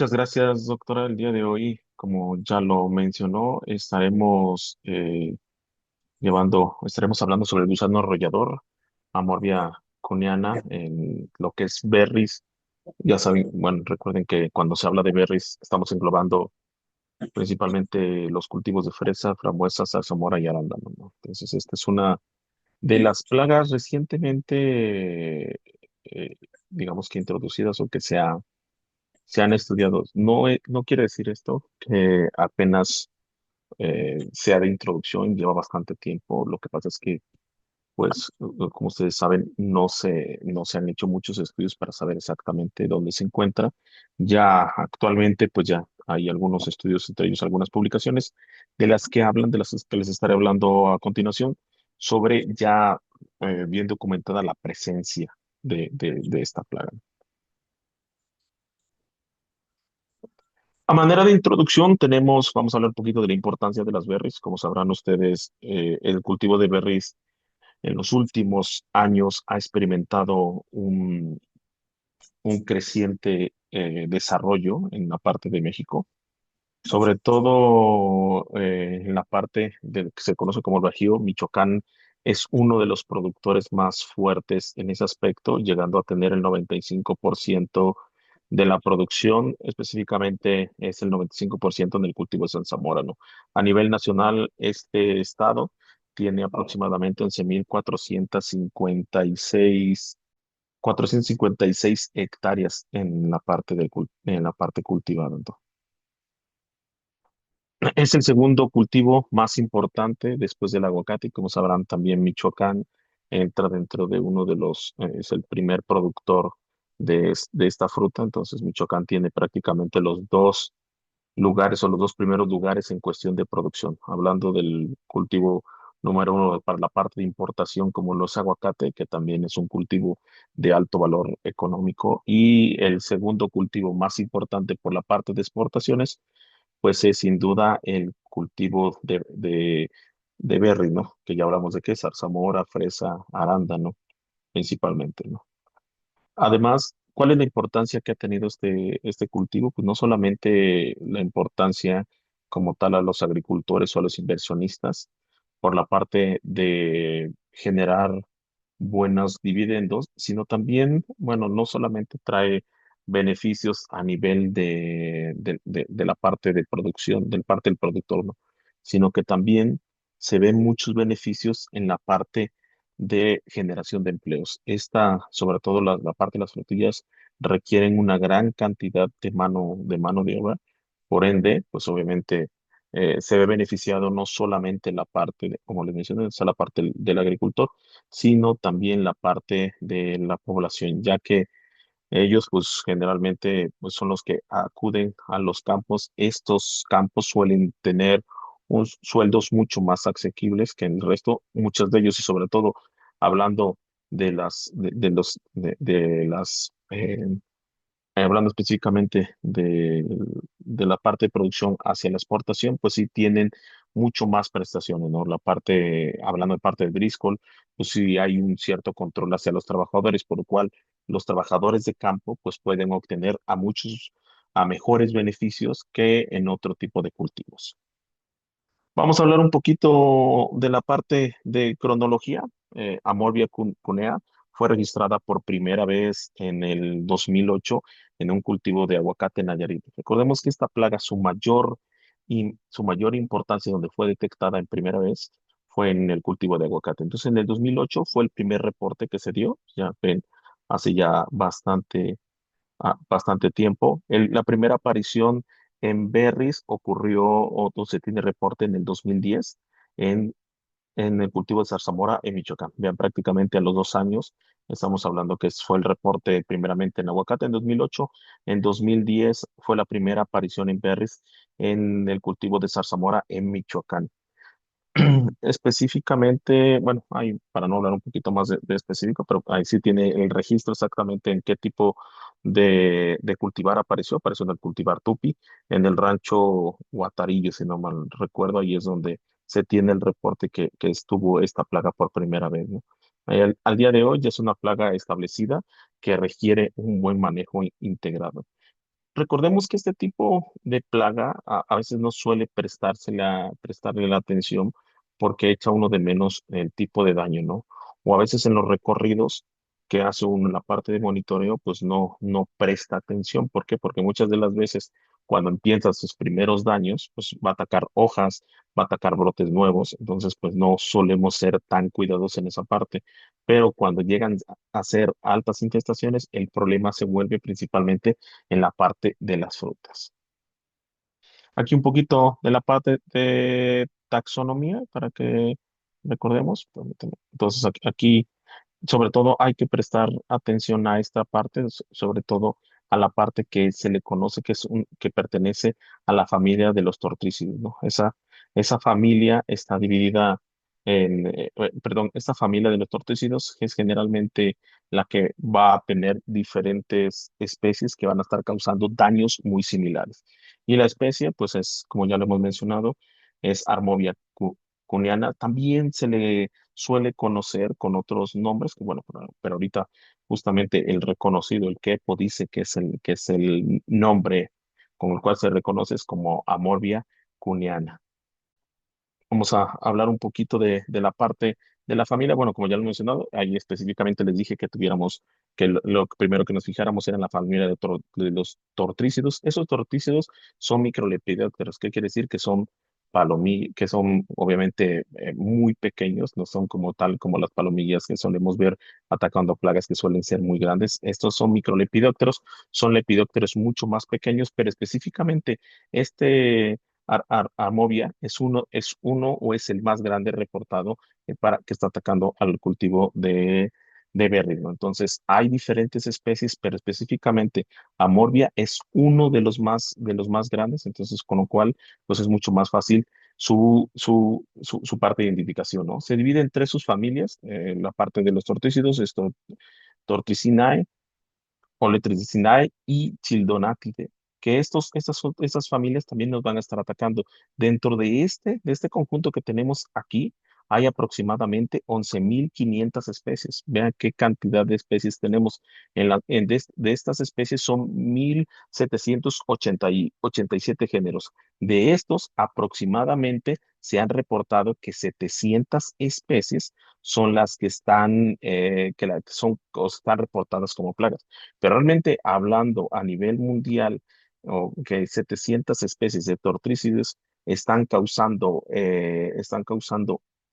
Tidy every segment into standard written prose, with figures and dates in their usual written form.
Muchas gracias, doctora. El día de hoy, como ya lo mencionó, estaremos hablando sobre el gusano arrollador, Amorbia cuneana, en lo que es berries. Ya saben, bueno, recuerden que cuando se habla de berries, estamos englobando principalmente los cultivos de fresa, frambuesa, zarzamora y arándano, ¿no? Entonces, esta es una de las plagas recientemente, digamos que introducidas o que se han estudiado. No, no quiere decir esto que apenas sea de introducción, lleva bastante tiempo. Lo que pasa es que, pues, como ustedes saben, no se han hecho muchos estudios para saber exactamente dónde se encuentra. Ya actualmente, pues ya hay algunos estudios, entre ellos algunas publicaciones, de las que hablan, de las que les estaré hablando a continuación, sobre ya bien documentada la presencia de esta plaga. A manera de introducción, vamos a hablar un poquito de la importancia de las berries. Como sabrán ustedes, el cultivo de berries en los últimos años ha experimentado un creciente desarrollo en la parte de México, sobre todo en la parte de que se conoce como el Bajío. Michoacán es uno de los productores más fuertes en ese aspecto, llegando a tener el 95% de la producción, específicamente es el 95% en el cultivo de Zarzamora, ¿no? A nivel nacional, este estado tiene aproximadamente 11.456 hectáreas en la parte en la parte cultivada, ¿no? Es el segundo cultivo más importante después del aguacate y como sabrán también Michoacán entra dentro de uno de es el primer productor de esta fruta. Entonces Michoacán tiene prácticamente los dos lugares o los dos primeros lugares en cuestión de producción. Hablando del cultivo número uno para la parte de importación, como los aguacate, que también es un cultivo de alto valor económico, y el segundo cultivo más importante por la parte de exportaciones, pues es sin duda el cultivo de berry, ¿no? Que ya hablamos de qué, zarzamora, fresa, arándano, principalmente, ¿no? Además, ¿cuál es la importancia que ha tenido este cultivo? Pues no solamente la importancia como tal a los agricultores o a los inversionistas por la parte de generar buenos dividendos, sino también, bueno, no solamente trae beneficios a nivel de la parte de producción, del parte del productor, ¿no? Sino que también se ven muchos beneficios en la parte de generación de empleos. Sobre todo la parte de las flotillas, requieren una gran cantidad de mano de obra. Por ende, pues obviamente se ve beneficiado no solamente la parte, como les mencioné, o sea, la parte del agricultor, sino también la parte de la población, ya que ellos pues generalmente pues, son los que acuden a los campos. Estos campos suelen tener sueldos mucho más asequibles que el resto, muchos de ellos y sobre todo hablando de las hablando específicamente de la parte de producción hacia la exportación, pues sí tienen mucho más prestaciones, ¿no? Hablando de parte del Driscoll, pues sí hay un cierto control hacia los trabajadores, por lo cual los trabajadores de campo pues pueden obtener a mejores beneficios que en otro tipo de cultivos. Vamos a hablar un poquito de la parte de cronología. Amorbia cunea fue registrada por primera vez en el 2008 en un cultivo de aguacate en Nayarit. Recordemos que esta plaga, su mayor importancia donde fue detectada en primera vez fue en el cultivo de aguacate. Entonces, en el 2008 fue el primer reporte que se dio, ya ven, hace ya bastante tiempo. La primera aparición en berries ocurrió, o se tiene reporte en el 2010 en, en el cultivo de zarzamora en Michoacán. Vean, prácticamente a los 2 años, estamos hablando que fue el reporte primeramente en aguacate en 2008. En 2010 fue la primera aparición en berries en el cultivo de zarzamora en Michoacán. Específicamente, bueno, para no hablar un poquito más de específico, pero ahí sí tiene el registro exactamente en qué tipo de cultivar apareció. Apareció en el cultivar Tupi, en el rancho Guatarillo, si no mal recuerdo, ahí es donde se tiene el reporte que estuvo esta plaga por primera vez, ¿no? Al día de hoy ya es una plaga establecida que requiere un buen manejo integrado. Recordemos que este tipo de plaga a veces no suele prestarle la atención porque echa uno de menos el tipo de daño, ¿no? O a veces en los recorridos que hace uno en la parte de monitoreo, pues no presta atención. ¿Por qué? Porque muchas de las veces cuando empiezan sus primeros daños, pues va a atacar hojas, va a atacar brotes nuevos, entonces pues no solemos ser tan cuidadosos en esa parte. Pero cuando llegan a ser altas infestaciones, el problema se vuelve principalmente en la parte de las frutas. Aquí un poquito de la parte de taxonomía para que recordemos. Permíteme. Entonces, aquí sobre todo hay que prestar atención a esta parte, sobre todo a la parte que se le conoce que pertenece a la familia de los tortrícidos, ¿no? Esa familia está dividida perdón, esta familia de los tortrícidos es generalmente la que va a tener diferentes especies que van a estar causando daños muy similares. Y la especie, pues es, como ya lo hemos mencionado, es Armovia cuniana. También se le suele conocer con otros nombres, que bueno, pero ahorita justamente el reconocido, el quepo, dice que es el nombre con el cual se reconoce es como Amorbia cuniana. Vamos a hablar un poquito de la parte de la familia. Bueno, como ya lo he mencionado, ahí específicamente les dije que tuviéramos, que lo primero que nos fijáramos era en la familia de los tortrícidos. Esos tortrícidos son microlepidópteros. ¿Qué quiere decir? Que son que son obviamente muy pequeños, no son como tal como las palomillas que solemos ver atacando plagas que suelen ser muy grandes. Estos son microlepidópteros, son lepidópteros mucho más pequeños, pero específicamente este Armovia es uno o es el más grande reportado que está atacando al cultivo de berry, ¿no? Entonces, hay diferentes especies, pero específicamente Amorvia es uno de los más grandes, entonces, con lo cual, pues es mucho más fácil su parte de identificación, ¿no? Se divide en tres sus familias, la parte de los tortícidos, Tortricinae, Oletricinae y Childonatide, que estas familias también nos van a estar atacando. Dentro de este conjunto que tenemos aquí, hay aproximadamente 11.500 especies. Vean qué cantidad de especies tenemos. De estas especies son 1.787 géneros. De estos, aproximadamente se han reportado que 700 especies son las que que están reportadas como plagas. Pero realmente hablando a nivel mundial, que 700 especies de tortrícidos están causando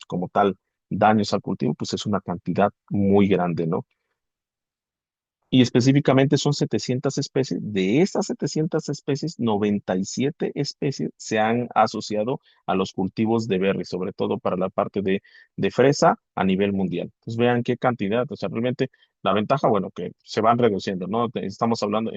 como tal daños al cultivo, pues es una cantidad muy grande, ¿no? Y específicamente son 700 especies. De estas 700 especies, 97 especies se han asociado a los cultivos de berry, sobre todo para la parte de fresa a nivel mundial. Pues vean qué cantidad, o sea, realmente la ventaja, bueno, que se van reduciendo, ¿no? Empezamos hablando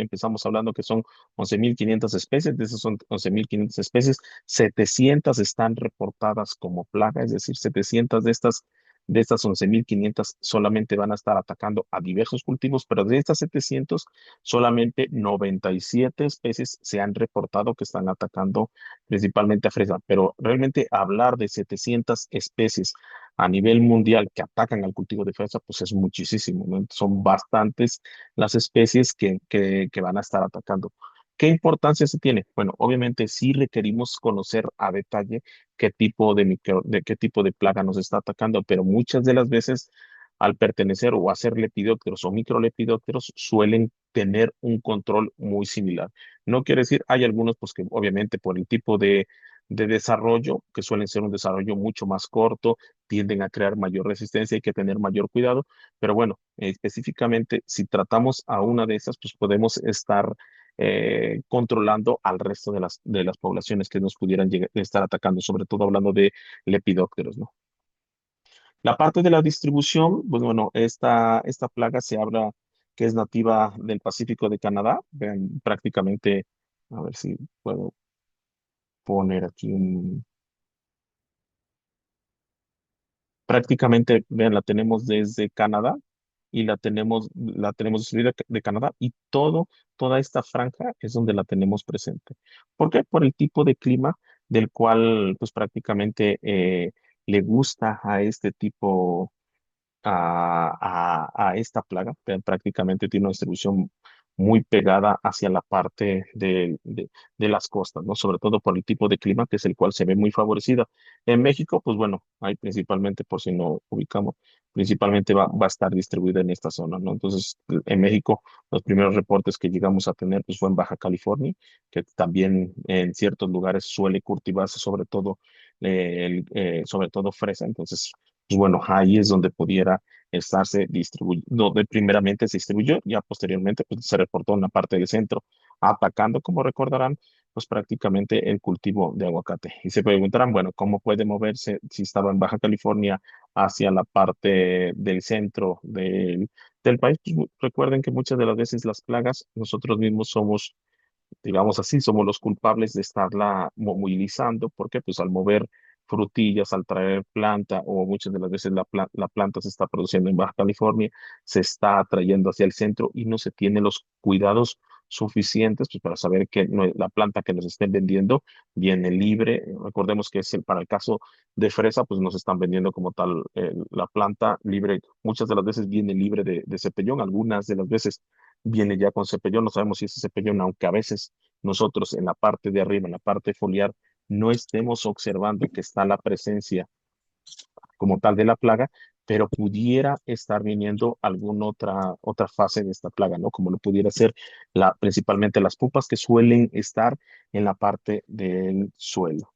que son 11.500 especies, de esas son 11.500 especies, 700 están reportadas como plaga, es decir, 700 de estas 11.500 solamente van a estar atacando a diversos cultivos, pero de estas 700 solamente 97 especies se han reportado que están atacando principalmente a fresa. Pero realmente hablar de 700 especies a nivel mundial que atacan al cultivo de fresa, pues es muchísimo, ¿no? Son bastantes las especies que van a estar atacando. ¿Qué importancia se tiene? Bueno, obviamente sí requerimos conocer a detalle de qué tipo de plaga nos está atacando, pero muchas de las veces al pertenecer o a ser lepidópteros o microlepidópteros suelen tener un control muy similar. No quiere decir, hay algunos pues que obviamente por el tipo de desarrollo, que suelen ser un desarrollo mucho más corto, tienden a crear mayor resistencia, hay que tener mayor cuidado, pero bueno, específicamente si tratamos a una de esas, pues podemos estar controlando al resto de las poblaciones que nos pudieran estar atacando, sobre todo hablando de lepidópteros, ¿no? La parte de la distribución, pues bueno, esta plaga se habla que es nativa del Pacífico de Canadá. Vean, prácticamente, a ver si puedo poner aquí prácticamente, vean, la tenemos desde Canadá y la tenemos distribuida de Canadá y toda esta franja es donde la tenemos presente. ¿Por qué? Por el tipo de clima del cual, pues prácticamente le gusta a este tipo a esta plaga. Prácticamente tiene una distribución muy pegada hacia la parte de las costas, ¿no? Sobre todo por el tipo de clima que es el cual se ve muy favorecida. En México, pues bueno, hay principalmente, por si no ubicamos, principalmente va a estar distribuida en esta zona, ¿no? Entonces, en México, los primeros reportes que llegamos a tener, pues fue en Baja California, que también en ciertos lugares suele cultivarse sobre todo fresa. Entonces, pues bueno, ahí es donde pudiera estarse distribuyendo, donde primeramente se distribuyó, ya posteriormente pues, se reportó en la parte del centro, atacando, como recordarán, pues prácticamente el cultivo de aguacate. Y se preguntarán, bueno, ¿cómo puede moverse si estaba en Baja California hacia la parte del centro del país? Pues, recuerden que muchas de las veces las plagas nosotros mismos somos, digamos así, somos los culpables de estarla movilizando, porque pues al mover frutillas, al traer planta, o muchas de las veces la planta se está produciendo en Baja California, se está trayendo hacia el centro y no se tiene los cuidados suficientes pues, para saber que la planta que nos estén vendiendo viene libre. Recordemos que para el caso de fresa, pues nos están vendiendo como tal la planta libre. Muchas de las veces viene libre de cepellón, algunas de las veces viene ya con cepellón. No sabemos si ese cepellón, aunque a veces nosotros en la parte de arriba, en la parte foliar, no estemos observando que está la presencia como tal de la plaga, pero pudiera estar viniendo alguna otra fase de esta plaga, ¿no? Como lo pudiera ser principalmente las pupas que suelen estar en la parte del suelo.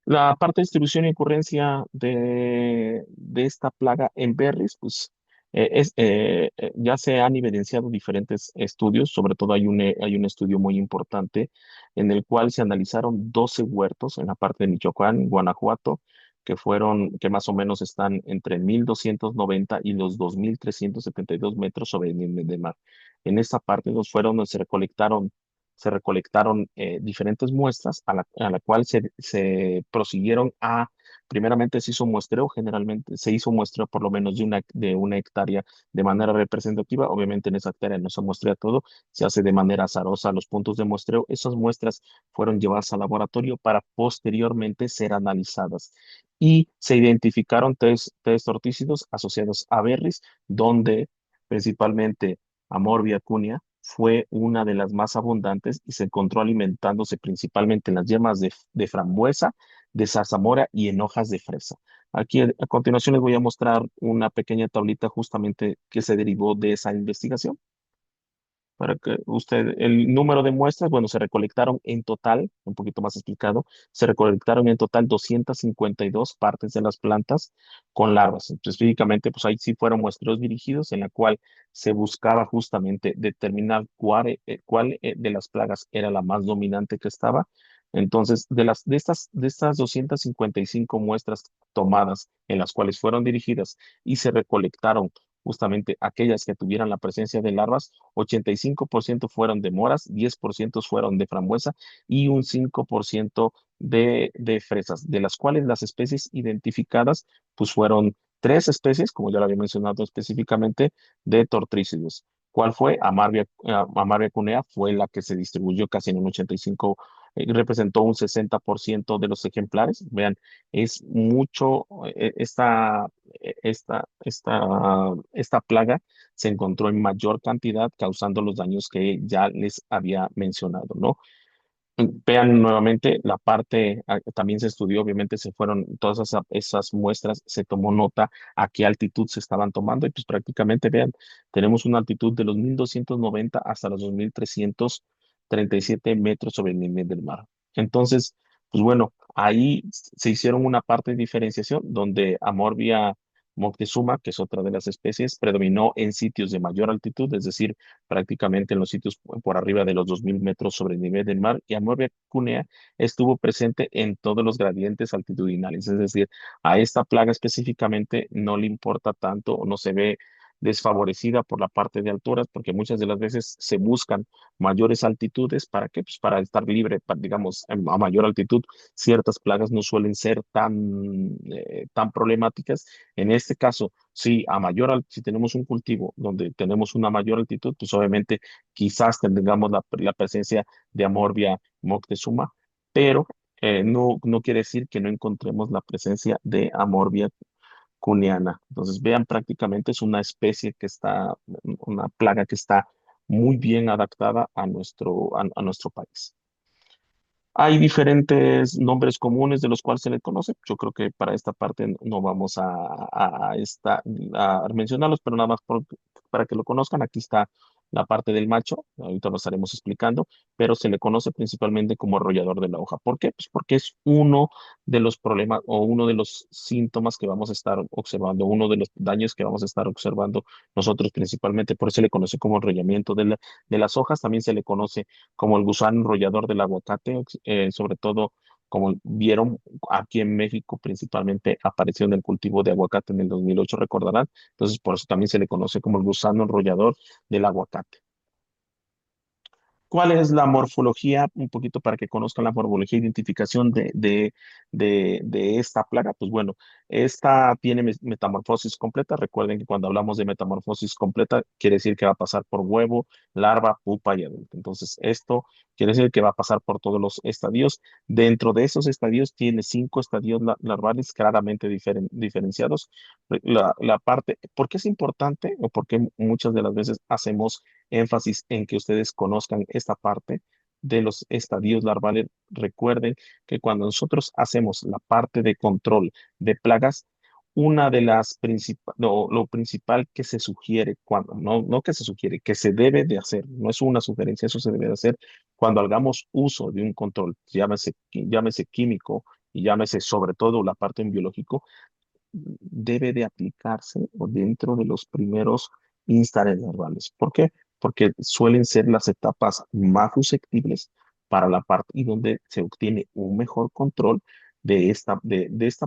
La parte de distribución y ocurrencia de esta plaga en berries, pues ya se han evidenciado diferentes estudios. Sobre todo hay un estudio muy importante en el cual se analizaron 12 huertos en la parte de Michoacán, Guanajuato, que más o menos están entre 1,290 y los 2,372 metros sobre el nivel del mar. En esta parte los fueron donde se recolectaron diferentes muestras a la cual se prosiguieron primeramente se hizo muestreo, generalmente se hizo muestreo por lo menos de una hectárea de manera representativa. Obviamente en esa hectárea no se muestrea todo, se hace de manera azarosa los puntos de muestreo. Esas muestras fueron llevadas al laboratorio para posteriormente ser analizadas y se identificaron tres ortícidos asociados a berries, donde principalmente Amorbia cuneata fue una de las más abundantes y se encontró alimentándose principalmente en las yemas de frambuesa, de zarzamora y en hojas de fresa. Aquí a continuación les voy a mostrar una pequeña tablita justamente que se derivó de esa investigación. Para que el número de muestras, bueno, se recolectaron en total, un poquito más explicado, se recolectaron en total 252 partes de las plantas con larvas. Específicamente, pues ahí sí fueron muestreos dirigidos en la cual se buscaba justamente determinar cuál de las plagas era la más dominante que estaba. Entonces, de estas 255 muestras tomadas en las cuales fueron dirigidas y se recolectaron justamente aquellas que tuvieran la presencia de larvas, 85% fueron de moras, 10% fueron de frambuesa y un 5% de fresas, de las cuales las especies identificadas pues fueron tres especies, como ya lo había mencionado específicamente, de tortrícidos. ¿Cuál fue? Amarvia cunea fue la que se distribuyó casi en un 85, representó un 60% de los ejemplares. Vean, es mucho, esta plaga se encontró en mayor cantidad, causando los daños que ya les había mencionado, ¿no? Vean nuevamente la parte, también se estudió, obviamente se fueron todas esas muestras, se tomó nota a qué altitud se estaban tomando y pues prácticamente vean, tenemos una altitud de los 1,290 hasta los 2,337 metros sobre el nivel del mar. Entonces, pues bueno, ahí se hicieron una parte de diferenciación donde Amorbia Moctezuma, que es otra de las especies, predominó en sitios de mayor altitud, es decir, prácticamente en los sitios por arriba de los 2,000 metros sobre el nivel del mar, y Amorbia cunea estuvo presente en todos los gradientes altitudinales, es decir, a esta plaga específicamente no le importa tanto o no se ve desfavorecida por la parte de alturas, porque muchas de las veces se buscan mayores altitudes. ¿Para qué? Pues para estar libre, digamos, a mayor altitud, ciertas plagas no suelen ser tan problemáticas. En este caso, sí, si tenemos un cultivo donde tenemos una mayor altitud, pues obviamente quizás tengamos la presencia de Amorbia Moctezuma, pero no quiere decir que no encontremos la presencia de Amorbia cuniana. Entonces, vean, prácticamente es una especie que está, una plaga que está muy bien adaptada a nuestro país. Hay diferentes nombres comunes de los cuales se le conoce. Yo creo que para esta parte no vamos a mencionarlos, pero nada más para que lo conozcan. Aquí está la parte del macho, ahorita lo estaremos explicando, pero se le conoce principalmente como arrollador de la hoja. ¿Por qué? Pues porque es uno de los problemas o uno de los síntomas que vamos a estar observando, uno de los daños que vamos a estar observando nosotros principalmente. Por eso se le conoce como arrollamiento de las hojas. También se le conoce como el gusano enrollador del aguacate, sobre todo como vieron aquí en México, principalmente apareció en el cultivo de aguacate en el 2008, recordarán. Entonces, por eso también se le conoce como el gusano enrollador del aguacate. ¿Cuál es la morfología? Un poquito para que conozcan la morfología e identificación de esta plaga. Pues bueno, esta tiene metamorfosis completa. Recuerden que cuando hablamos de metamorfosis completa, quiere decir que va a pasar por huevo, larva, pupa y adulto. Entonces, esto quiere decir que va a pasar por todos los estadios. Dentro de esos estadios, tiene 5 estadios larvales claramente diferenciados. La parte, ¿por qué es importante o por qué muchas de las veces hacemos énfasis en que ustedes conozcan esta parte de los estadios larvales? Recuerden que cuando nosotros hacemos la parte de control de plagas, una de las principales, lo principal que se sugiere, cuando, no que se sugiere, que se debe de hacer, no es una sugerencia, eso se debe de hacer cuando hagamos uso de un control, llámese químico y llámese sobre todo la parte en biológico, debe de aplicarse o dentro de los primeros instares larvales. ¿Por qué? Porque suelen ser las etapas más susceptibles para la parte y donde se obtiene un mejor control de esta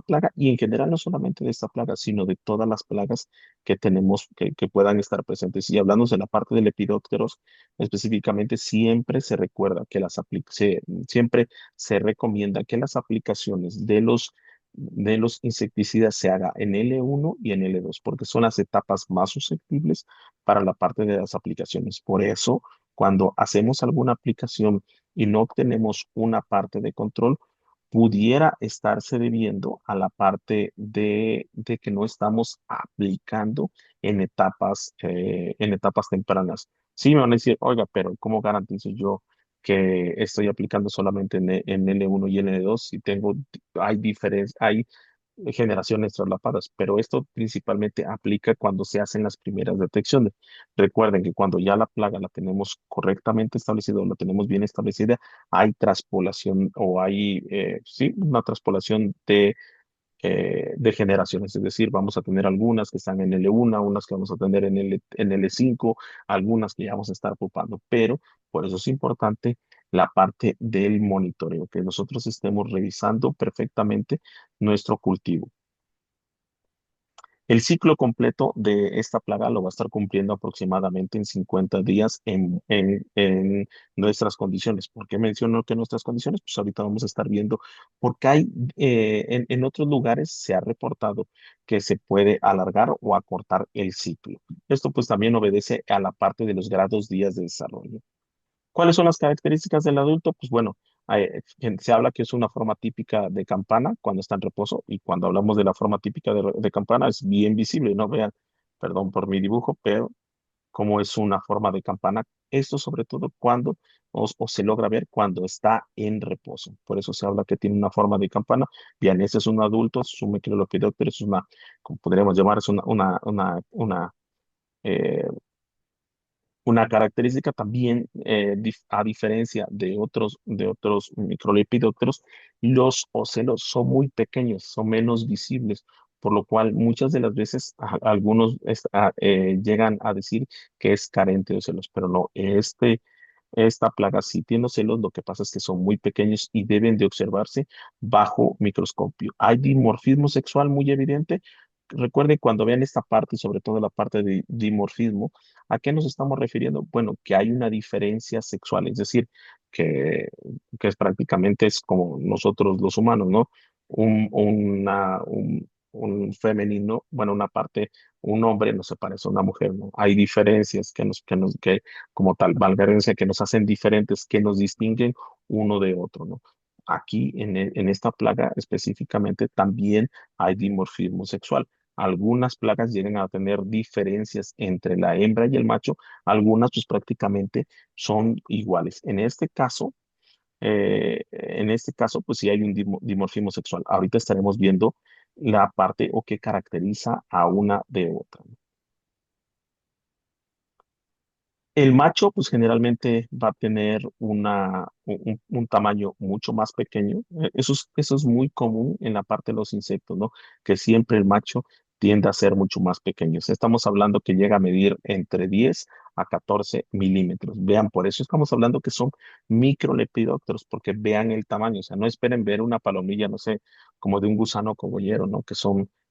plaga y en general no solamente de esta plaga, sino de todas las plagas que tenemos que puedan estar presentes. Y hablando de la parte del lepidópteros, específicamente siempre se recuerda que siempre se recomienda que las aplicaciones de los insecticidas se haga en L1 y en L2, porque son las etapas más susceptibles para la parte de las aplicaciones. Por eso, cuando hacemos alguna aplicación y no obtenemos una parte de control, pudiera estarse debiendo a la parte de que no estamos aplicando en etapas tempranas. Sí, me van a decir, oiga, pero ¿cómo garantizo yo que estoy aplicando solamente en L1 y L2 si hay hay generaciones traslapadas? Pero esto principalmente aplica cuando se hacen las primeras detecciones. Recuerden que cuando ya la plaga la tenemos correctamente establecida o la tenemos bien establecida, hay traspolación o hay, sí, una traspolación de generaciones, es decir, vamos a tener algunas que están en L1, unas que vamos a tener en L5, algunas que ya vamos a estar ocupando, pero por eso es importante la parte del monitoreo, que nosotros estemos revisando perfectamente nuestro cultivo. El ciclo completo de esta plaga lo va a estar cumpliendo aproximadamente en 50 días en nuestras condiciones. ¿Por qué menciono que nuestras condiciones? Pues ahorita vamos a estar viendo, porque en otros lugares se ha reportado que se puede alargar o acortar el ciclo. Esto pues también obedece a la parte de los grados días de desarrollo. ¿Cuáles son las características del adulto? Pues bueno, se habla que es una forma típica de campana cuando está en reposo y cuando hablamos de la forma típica de campana es bien visible, ¿no? Vean, perdón por mi dibujo, pero como es una forma de campana, esto sobre todo cuando o se logra ver cuando está en reposo. Por eso se habla que tiene una forma de campana. Bien, ese es un adulto, es un Microlopidoptero, es una, como podríamos llamar, es eh, una característica también, a diferencia de otros microlepidópteros, los ocelos son muy pequeños, son menos visibles, por lo cual muchas de las veces algunos llegan a decir que es carente de ocelos, pero no, esta plaga sí tiene ocelos, lo que pasa es que son muy pequeños y deben de observarse bajo microscopio. Hay dimorfismo sexual muy evidente. Recuerden cuando vean esta parte y sobre todo la parte de dimorfismo, ¿a qué nos estamos refiriendo? Bueno, que hay una diferencia sexual, es decir, que, que es prácticamente es como nosotros los humanos, ¿no? Un femenino, bueno, una parte, un hombre no se parece a una mujer, ¿no? Hay diferencias que como tal, valga la redundancia, que nos hacen diferentes, que nos distinguen uno de otro, ¿no? Aquí en esta plaga específicamente también hay dimorfismo sexual. Algunas plagas llegan a tener diferencias entre la hembra y el macho, algunas pues prácticamente son iguales. En este caso, pues sí hay un dimorfismo sexual. Ahorita estaremos viendo la parte o qué caracteriza a una de otra. El macho, pues generalmente va a tener un tamaño mucho más pequeño. Eso es muy común en la parte de los insectos, ¿no? Que siempre el macho tiende a ser mucho más pequeño. Estamos hablando que llega a medir entre 10 a 14 milímetros. Vean, por eso estamos hablando que son microlepidópteros, porque vean el tamaño. O sea, no esperen ver una palomilla, no sé, como de un gusano cogollero, ¿no?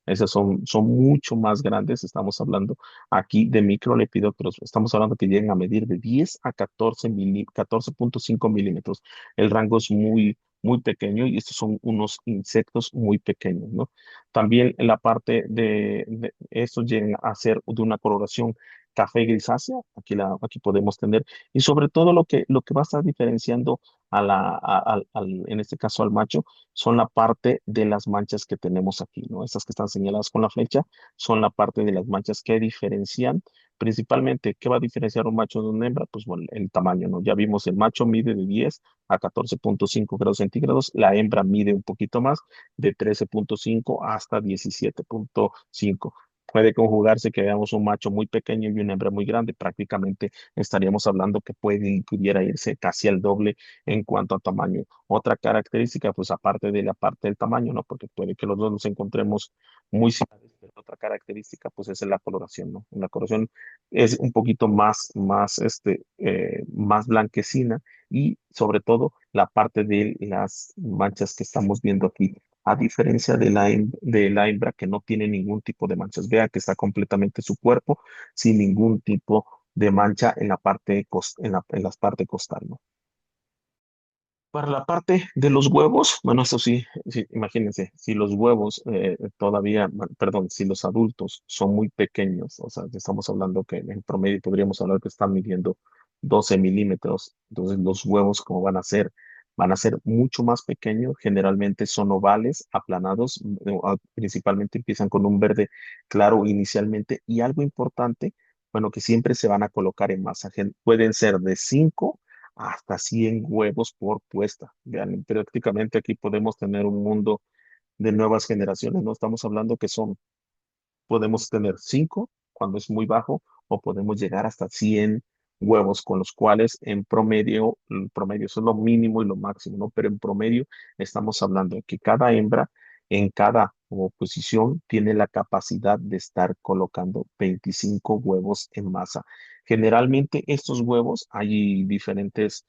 Esas son mucho más grandes. Estamos hablando aquí de microlepidópteros, estamos hablando que llegan a medir de 10 a 14.5 milímetros. El rango es muy, muy pequeño y estos son unos insectos muy pequeños, ¿no? También en la parte de estos llegan a ser de una coloración café grisácea, aquí podemos tener, y sobre todo lo que va a estar diferenciando en este caso al macho, son la parte de las manchas que tenemos aquí, ¿no? Estas que están señaladas con la flecha son la parte de las manchas que diferencian. Principalmente, ¿qué va a diferenciar un macho de una hembra? Pues bueno, el tamaño, ¿no? Ya vimos, el macho mide de 10 a 14.5 grados centígrados, la hembra mide un poquito más, de 13.5 hasta 17.5. Puede conjugarse que veamos un macho muy pequeño y una hembra muy grande. Prácticamente estaríamos hablando que pudiera irse casi al doble en cuanto a tamaño. Otra característica, pues aparte de la parte del tamaño, ¿no? Porque puede que los dos nos encontremos muy similares, pero otra característica, pues es la coloración, ¿no? La coloración es un poquito más blanquecina y sobre todo la parte de las manchas que estamos viendo aquí. A diferencia de la hembra que no tiene ningún tipo de manchas. Vea que está completamente su cuerpo sin ningún tipo de mancha en la parte, en la parte costal, ¿no? Para la parte de los huevos, bueno, eso sí, sí, imagínense, si los huevos todavía, bueno, perdón, si los adultos son muy pequeños, o sea, estamos hablando que en promedio podríamos hablar que están midiendo 12 milímetros, entonces los huevos, ¿cómo van a ser? Van a ser mucho más pequeños, generalmente son ovales, aplanados, principalmente empiezan con un verde claro inicialmente, y algo importante, bueno, que siempre se van a colocar en masa, pueden ser de 5 hasta 100 huevos por puesta. Vean, prácticamente aquí podemos tener un mundo de nuevas generaciones. No estamos hablando que podemos tener 5 cuando es muy bajo o podemos llegar hasta 100 huevos con los cuales en promedio, eso es lo mínimo y lo máximo, ¿no? Pero en promedio estamos hablando de que cada hembra en cada posición tiene la capacidad de estar colocando 25 huevos en masa. Generalmente estos huevos hay diferentes,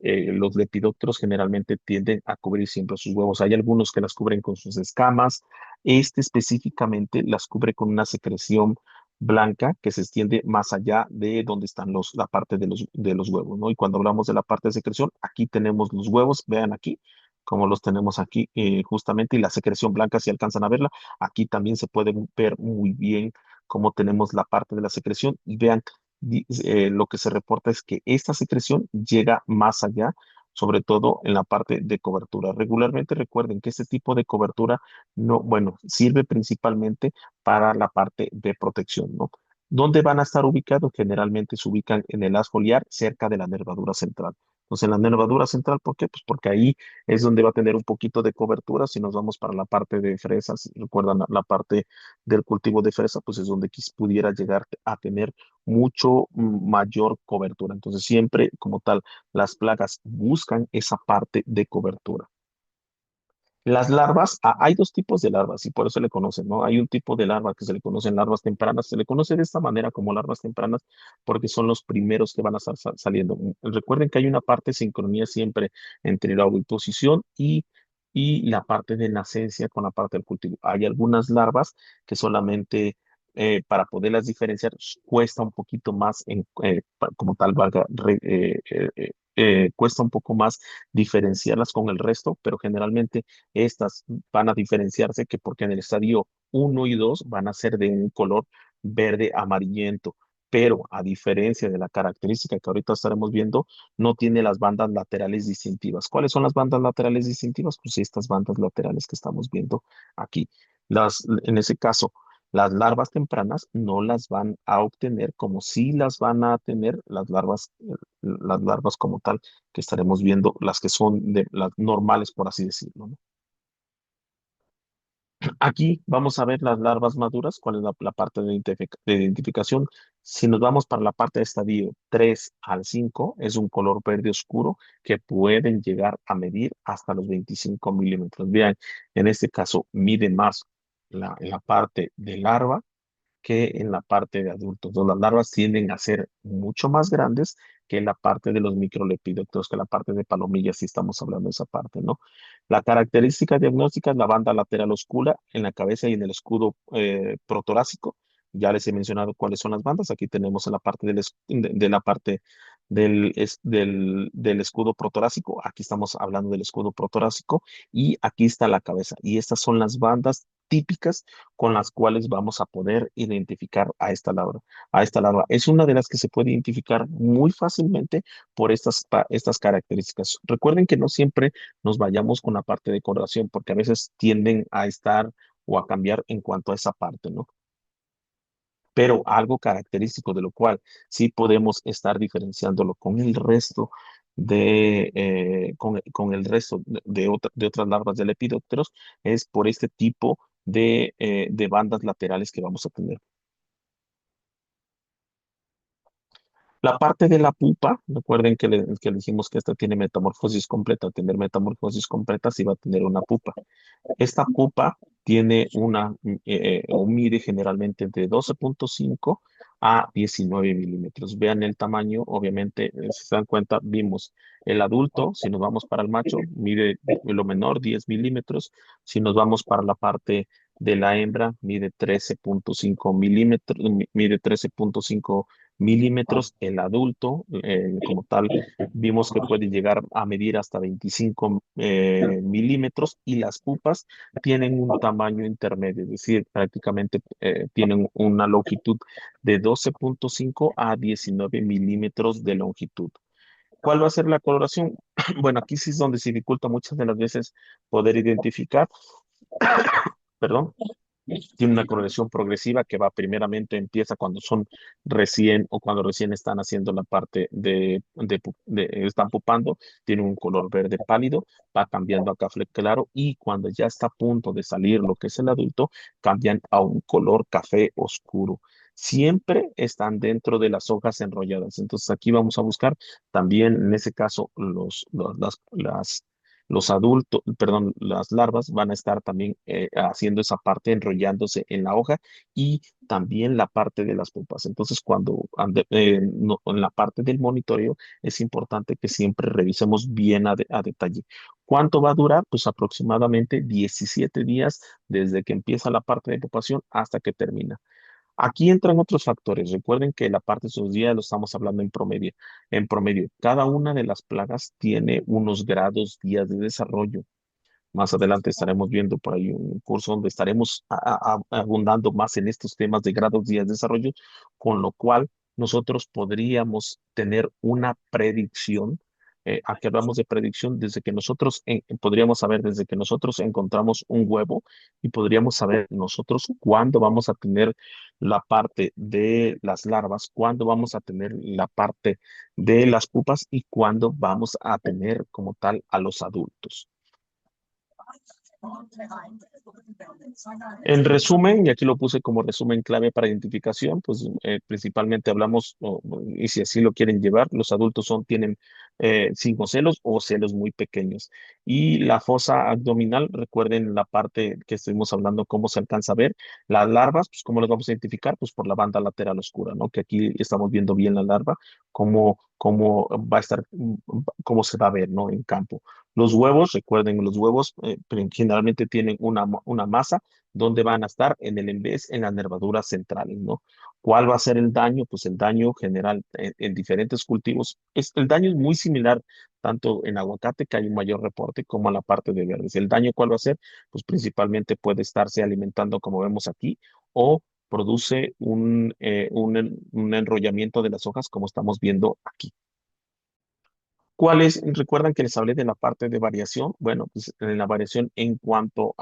los lepidópteros generalmente tienden a cubrir siempre sus huevos. Hay algunos que las cubren con sus escamas, este específicamente las cubre con una secreción blanca que se extiende más allá de donde están la parte de los huevos, ¿no? Y cuando hablamos de la parte de secreción, aquí tenemos los huevos, vean aquí, como los tenemos aquí justamente, y la secreción blanca, si alcanzan a verla, aquí también se puede ver muy bien cómo tenemos la parte de la secreción y vean, lo que se reporta es que esta secreción llega más allá, sobre todo en la parte de cobertura. Regularmente recuerden que este tipo de cobertura no, bueno, sirve principalmente para la parte de protección, ¿no? ¿Dónde van a estar ubicados? Generalmente se ubican en el haz foliar cerca de la nervadura central. Entonces, en la nervadura central, ¿por qué? Pues porque ahí es donde va a tener un poquito de cobertura. Si nos vamos para la parte de fresas, recuerdan la parte del cultivo de fresa, pues es donde pudiera llegar a tener mucho mayor cobertura. Entonces, siempre como tal, las plagas buscan esa parte de cobertura. Las larvas, hay dos tipos de larvas y por eso se le conocen, ¿no? Hay un tipo de larva que se le conocen larvas tempranas, se le conoce de esta manera como larvas tempranas porque son los primeros que van a estar saliendo. Recuerden que hay una parte de sincronía siempre entre la oviposición y la parte de nacencia con la parte del cultivo. Hay algunas larvas que solamente para poderlas diferenciar cuesta un poquito más, como tal, cuesta un poco más diferenciarlas con el resto, pero generalmente estas van a diferenciarse que porque en el estadio uno y 2 van a ser de un color verde amarillento, pero a diferencia de la característica que ahorita estaremos viendo, no tiene las bandas laterales distintivas. ¿Cuáles son las bandas laterales distintivas? Pues estas bandas laterales que estamos viendo aquí. En ese caso, las larvas tempranas no las van a obtener como si las van a tener las larvas como tal, que estaremos viendo, las que son de las normales, por así decirlo, ¿no? Aquí vamos a ver las larvas maduras, cuál es la parte de identificación. Si nos vamos para la parte de estadio 3 al 5, es un color verde oscuro que pueden llegar a medir hasta los 25 milímetros. Vean, en este caso mide más la parte de larva que en la parte de adultos. Las larvas tienden a ser mucho más grandes que la parte de los microlepidópteros, que la parte de palomillas, si estamos hablando de esa parte, ¿no? La característica diagnóstica es la banda lateral oscura en la cabeza y en el escudo protorácico. Ya les he mencionado cuáles son las bandas. Aquí tenemos en la parte de la parte del escudo protorácico. Aquí estamos hablando del escudo protorácico y aquí está la cabeza. Y estas son las bandas típicas con las cuales vamos a poder identificar a esta larva. A esta larva. Es una de las que se puede identificar muy fácilmente por estas características. Recuerden que no siempre nos vayamos con la parte de coloración, porque a veces tienden a estar o a cambiar en cuanto a esa parte, ¿no? Pero algo característico de lo cual sí podemos estar diferenciándolo con el resto con el resto de otras larvas de lepidópteros es por este tipo de bandas laterales que vamos a tener. La parte de la pupa, recuerden que le dijimos que esta tiene metamorfosis completa. Al tener metamorfosis completa, sí va a tener una pupa. Esta pupa tiene o mide generalmente de 12.5 a 19 milímetros. Vean el tamaño, obviamente, si se dan cuenta, vimos el adulto, si nos vamos para el macho, mide lo menor 10 milímetros. Si nos vamos para la parte de la hembra, mide 13.5 milímetros, mide 13.5 milímetros. El adulto, como tal, vimos que puede llegar a medir hasta 25 milímetros y las pupas tienen un tamaño intermedio, es decir, prácticamente tienen una longitud de 12.5 a 19 milímetros de longitud. ¿Cuál va a ser la coloración? Bueno, aquí sí es donde se dificulta muchas de las veces poder identificar, perdón, tiene una coloración progresiva que va primeramente, empieza cuando son recién o cuando recién están haciendo la parte están pupando, tiene un color verde pálido, va cambiando a café claro y cuando ya está a punto de salir lo que es el adulto, cambian a un color café oscuro. Siempre están dentro de las hojas enrolladas. Entonces aquí vamos a buscar también en ese caso los adultos, perdón, las larvas van a estar también haciendo esa parte, enrollándose en la hoja y también la parte de las pupas. Entonces, cuando en la parte del monitoreo es importante que siempre revisemos bien a detalle. ¿Cuánto va a durar? Pues aproximadamente 17 días desde que empieza la parte de pupación hasta que termina. Aquí entran otros factores. Recuerden que la parte de esos días lo estamos hablando en promedio. En promedio, cada una de las plagas tiene unos grados, días de desarrollo. Más adelante estaremos viendo por ahí un curso donde estaremos abundando más en estos temas de grados, días de desarrollo, con lo cual nosotros podríamos tener una predicción. Aquí hablamos de predicción desde que nosotros podríamos saber desde que nosotros encontramos un huevo y podríamos saber nosotros cuándo vamos a tener la parte de las larvas, cuándo vamos a tener la parte de las pupas y cuándo vamos a tener como tal a los adultos. En resumen, y aquí lo puse como resumen clave para identificación, pues principalmente hablamos, y si así lo quieren llevar, los adultos tienen 5 celos o celos muy pequeños. Y la fosa abdominal, recuerden la parte que estuvimos hablando, cómo se alcanza a ver. Las larvas, pues cómo las vamos a identificar, pues por la banda lateral oscura, ¿no? Que aquí estamos viendo bien la larva, cómo va a estar, cómo se va a ver, ¿no? En campo. Los huevos, recuerden, los huevos generalmente tienen una masa donde van a estar en el envés, en las nervaduras centrales, ¿no? ¿Cuál va a ser el daño? Pues el daño general en diferentes cultivos, el daño es muy similar tanto en aguacate, que hay un mayor reporte, como en la parte de verdes. ¿El daño cuál va a ser? Pues principalmente puede estarse alimentando, como vemos aquí, o produce un enrollamiento de las hojas, como estamos viendo aquí. ¿Recuerdan que les hablé de la parte de variación? Bueno, pues en la variación en cuanto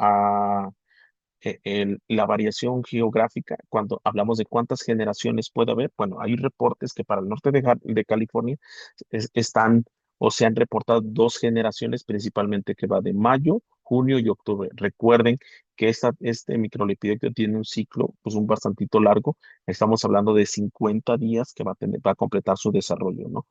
la variación geográfica, cuando hablamos de cuántas generaciones puede haber, bueno, hay reportes que para el norte de California están o se han reportado dos generaciones principalmente que va de mayo, junio y octubre. Recuerden que este microlepidoptero tiene un ciclo pues un bastantito largo. Estamos hablando de 50 días que va a completar su desarrollo, ¿no?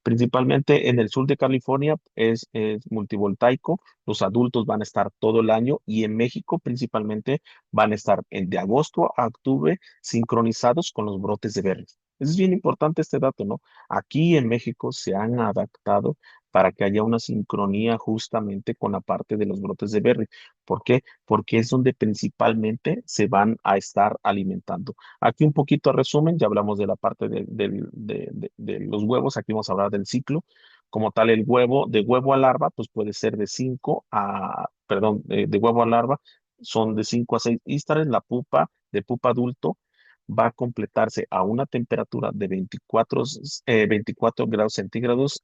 Principalmente en el sur de California es multivoltaico, los adultos van a estar todo el año y en México principalmente van a estar de agosto a octubre sincronizados con los brotes de berries. Es bien importante este dato, ¿no? Aquí en México se han adaptado para que haya una sincronía justamente con la parte de los brotes de berry. ¿Por qué? Porque es donde principalmente se van a estar alimentando. Aquí un poquito a resumen, ya hablamos de la parte de los huevos, aquí vamos a hablar del ciclo. Como tal, el huevo, de huevo a larva, pues puede ser de 5 a, perdón, de huevo a larva, son de 5 a 6 ístares. La pupa, de pupa adulto, va a completarse a una temperatura de 24 grados centígrados,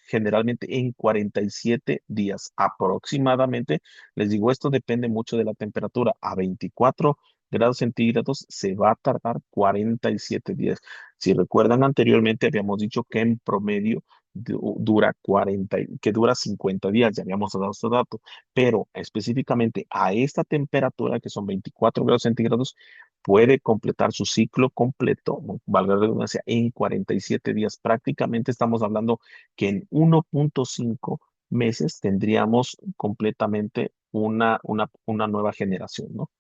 generalmente en 47 días aproximadamente. Les digo, esto depende mucho de la temperatura. A 24 grados centígrados se va a tardar 47 días. Si recuerdan anteriormente, habíamos dicho que en promedio dura 40, que dura 50 días, ya habíamos dado este dato, pero específicamente a esta temperatura, que son 24 grados centígrados, puede completar su ciclo completo, valga la redundancia, en 47 días. Prácticamente estamos hablando que en 1.5 meses tendríamos completamente una nueva generación, ¿no?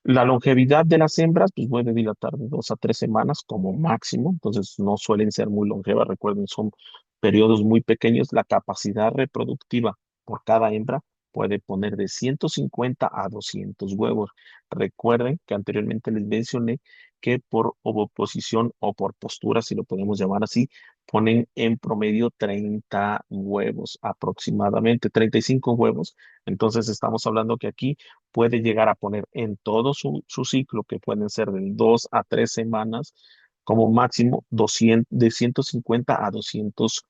La longevidad de las hembras pues, puede dilatar de 2 a 3 semanas como máximo, entonces no suelen ser muy longevas. Recuerden, son periodos muy pequeños. La capacidad reproductiva por cada hembra puede poner de 150 a 200 huevos. Recuerden que anteriormente les mencioné que por ovoposición o por postura, si lo podemos llamar así, ponen en promedio 30 huevos aproximadamente, 35 huevos. Entonces estamos hablando que aquí puede llegar a poner en todo su ciclo, que pueden ser de 2 a 3 semanas, como máximo 200, de 150 a 200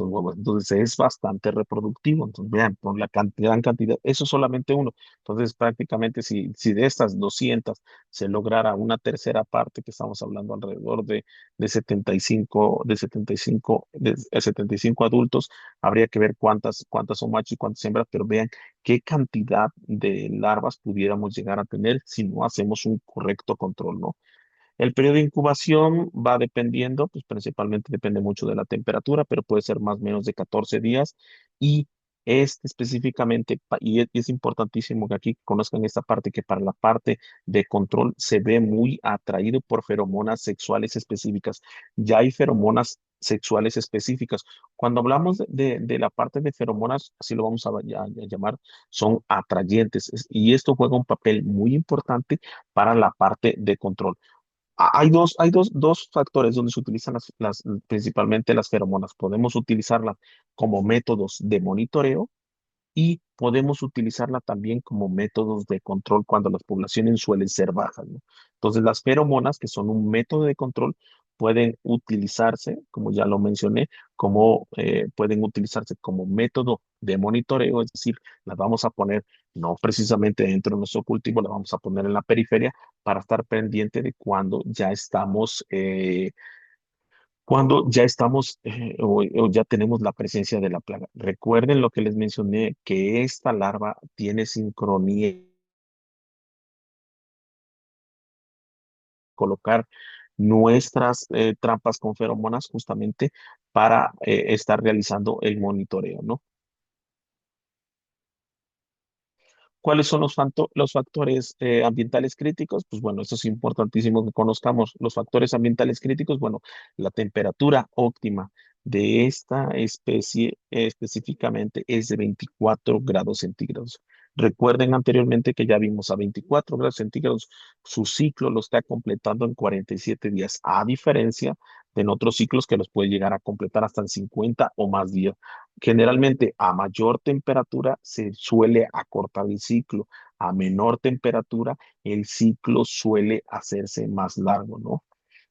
huevos. Entonces es bastante reproductivo. Entonces, vean, por la gran cantidad, eso es solamente uno. Entonces, prácticamente, si de estas 200 se lograra una tercera parte, que estamos hablando alrededor de 75 adultos, habría que ver cuántas son machos y cuántas hembras, pero vean qué cantidad de larvas pudiéramos llegar a tener si no hacemos un correcto control, ¿no? El periodo de incubación va dependiendo, pues principalmente depende mucho de la temperatura, pero puede ser más o menos de 14 días. Y este específicamente, y es importantísimo que aquí conozcan esta parte, que para la parte de control se ve muy atraído por feromonas sexuales específicas. Ya hay feromonas sexuales específicas. Cuando hablamos de la parte de feromonas, así lo vamos a llamar, son atrayentes. Y esto juega un papel muy importante para la parte de control. Hay dos factores donde se utilizan principalmente las feromonas. Podemos utilizarlas como métodos de monitoreo y podemos utilizarla también como métodos de control cuando las poblaciones suelen ser bajas, ¿no? Entonces, las feromonas, que son un método de control, pueden utilizarse, como ya lo mencioné, pueden utilizarse como método de monitoreo, es decir, las vamos a poner no precisamente dentro de nuestro cultivo, las vamos a poner en la periferia para estar pendiente de cuando ya estamos o ya tenemos la presencia de la plaga. Recuerden lo que les mencioné, que esta larva tiene sincronía, colocar nuestras trampas con feromonas justamente para estar realizando el monitoreo, ¿no? ¿Cuáles son los factores ambientales críticos? Pues bueno, esto es importantísimo que conozcamos los factores ambientales críticos. Bueno, la temperatura óptima de esta especie específicamente es de 24 grados centígrados. Recuerden anteriormente que ya vimos a 24 grados centígrados, su ciclo lo está completando en 47 días, a diferencia de en otros ciclos que los puede llegar a completar hasta en 50 o más días. Generalmente a mayor temperatura se suele acortar el ciclo, a menor temperatura el ciclo suele hacerse más largo, ¿no?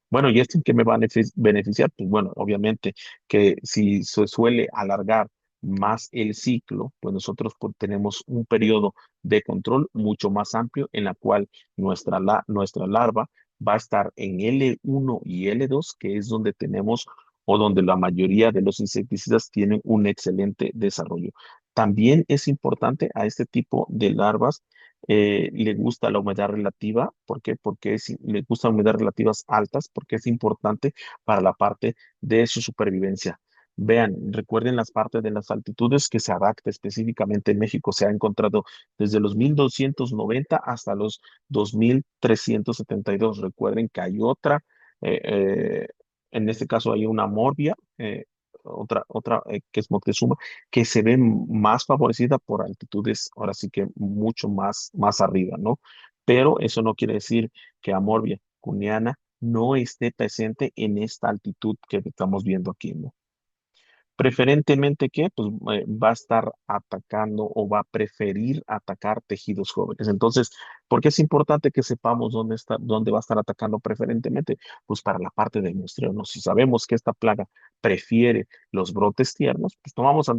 Bueno, ¿y esto en qué me va a beneficiar? Pues bueno, obviamente que si se suele alargar más el ciclo, pues nosotros tenemos un periodo de control mucho más amplio en la cual nuestra larva va a estar en L1 y L2, que es donde tenemos o donde la mayoría de los insecticidas tienen un excelente desarrollo. También es importante a este tipo de larvas, le gusta la humedad relativa. ¿Por qué? Porque le gustan humedades relativas altas, porque es importante para la parte de su supervivencia. Vean, recuerden las partes de las altitudes que se adapta específicamente en México. Se ha encontrado desde los 1290 hasta los 2372. Recuerden que hay otra, eh, eh, en este caso hay una Morbia, otra que es Moctezuma, que se ve más favorecida por altitudes, ahora sí que mucho más arriba, ¿no? Pero eso no quiere decir que Amorbia cuniana no esté presente en esta altitud que estamos viendo aquí, ¿no? Preferentemente, ¿qué? Pues va a estar atacando o va a preferir atacar tejidos jóvenes. Entonces, ¿por qué es importante que sepamos dónde va a estar atacando preferentemente? Pues para la parte del muestreo, ¿no? Si sabemos que esta plaga prefiere los brotes tiernos, pues no vamos a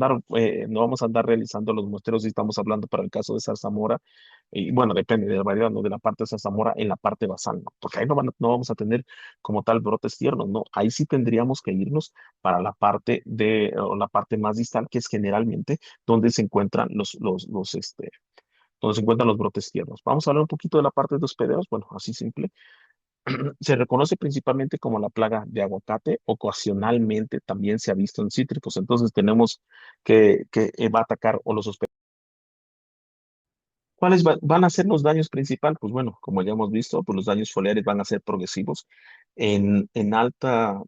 andar realizando los muestreos si estamos hablando para el caso de zarzamora. Y bueno, depende de la variedad, ¿no? De la parte de zarzamora en la parte basal, ¿no? Porque ahí no vamos a tener como tal brotes tiernos, ¿no? Ahí sí tendríamos que irnos para la parte o la parte más distal, que es generalmente donde se encuentran donde se encuentran los brotes tiernos. Vamos a hablar un poquito de la parte de hospederos. Bueno, así simple. Se reconoce principalmente como la plaga de aguacate. Ocasionalmente también se ha visto en cítricos. Entonces tenemos que va a atacar o los hospederos. ¿Cuáles van a ser los daños principales? Pues bueno, como ya hemos visto, pues los daños foliares van a ser progresivos. En alta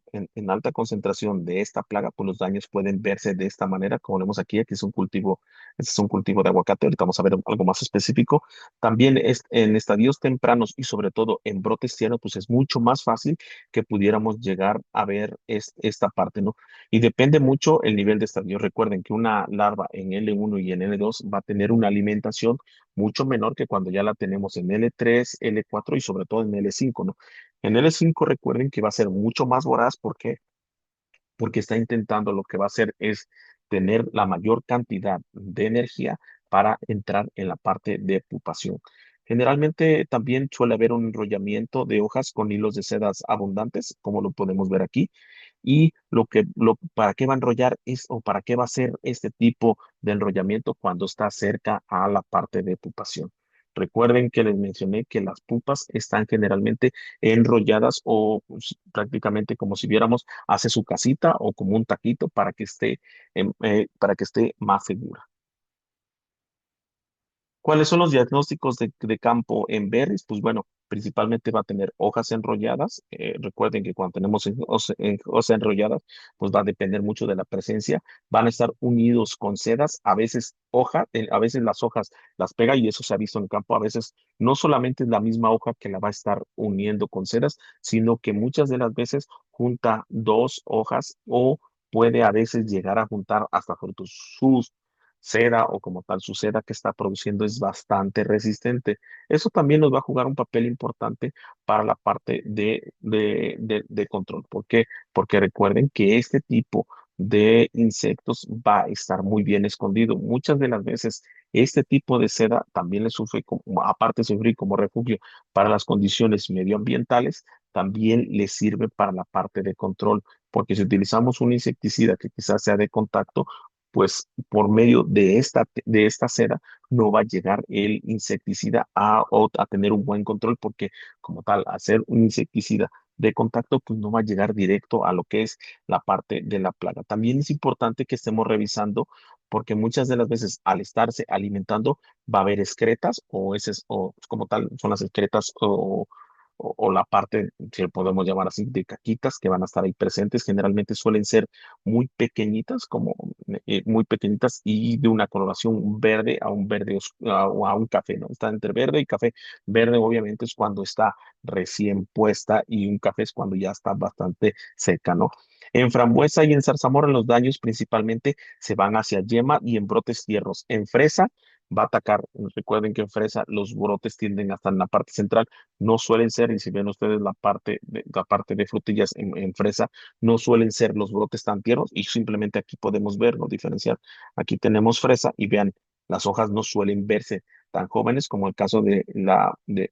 concentración de esta plaga, pues los daños pueden verse de esta manera, como vemos aquí. Aquí es un cultivo, este es un cultivo de aguacate. Ahorita vamos a ver algo más específico. También en estadios tempranos y sobre todo en brotes tiernos, pues es mucho más fácil que pudiéramos llegar a ver esta parte, ¿no? Y depende mucho el nivel de estadio. Recuerden que una larva en L1 y en L2 va a tener una alimentación mucho menor que cuando ya la tenemos en L3, L4 y sobre todo en L5, ¿no? En L5 recuerden que va a ser mucho más voraz porque está intentando, lo que va a hacer es tener la mayor cantidad de energía para entrar en la parte de pupación. Generalmente también suele haber un enrollamiento de hojas con hilos de sedas abundantes, como lo podemos ver aquí. Y para qué va a enrollar o para qué va a ser este tipo de enrollamiento cuando está cerca a la parte de pupación. Recuerden que les mencioné que las pupas están generalmente enrolladas o pues, prácticamente como si viéramos hace su casita o como un taquito para que esté más segura. ¿Cuáles son los diagnósticos de campo en berries? Pues bueno, principalmente va a tener hojas enrolladas. Recuerden que cuando tenemos hojas enrolladas, pues va a depender mucho de la presencia. Van a estar unidos con sedas. A veces las hojas las pega y eso se ha visto en el campo. A veces no solamente es la misma hoja que la va a estar uniendo con sedas, sino que muchas de las veces junta dos hojas o puede a veces llegar a juntar hasta frutos. Sus seda o como tal su seda que está produciendo es bastante resistente. Eso también nos va a jugar un papel importante para la parte de control. ¿Por qué? Porque recuerden que este tipo de insectos va a estar muy bien escondido. Muchas de las veces este tipo de seda también le sufre, aparte de sufrir como refugio para las condiciones medioambientales, también le sirve para la parte de control, porque si utilizamos un insecticida que quizás sea de contacto, pues por medio de esta cera no va a llegar el insecticida a tener un buen control porque como tal, hacer un insecticida de contacto, pues no va a llegar directo a lo que es la parte de la plaga. También es importante que estemos revisando porque muchas de las veces al estarse alimentando va a haber excretas o como tal son las excretas o la parte, si lo podemos llamar así, de caquitas que van a estar ahí presentes. Generalmente suelen ser muy pequeñitas, muy pequeñitas y de una coloración verde a un verde o a un café, ¿no? Está entre verde y café. Verde obviamente es cuando está recién puesta y un café es cuando ya está bastante seca, ¿no? En frambuesa y en zarzamora los daños principalmente se van hacia yema y en brotes tiernos. En fresa va a atacar. Recuerden que en fresa los brotes tienden hasta en la parte central. No suelen ser, y si ven ustedes la parte de frutillas en fresa, no suelen ser los brotes tan tiernos y simplemente aquí podemos verlo, diferenciar. Aquí tenemos fresa y vean, las hojas no suelen verse tan jóvenes como el caso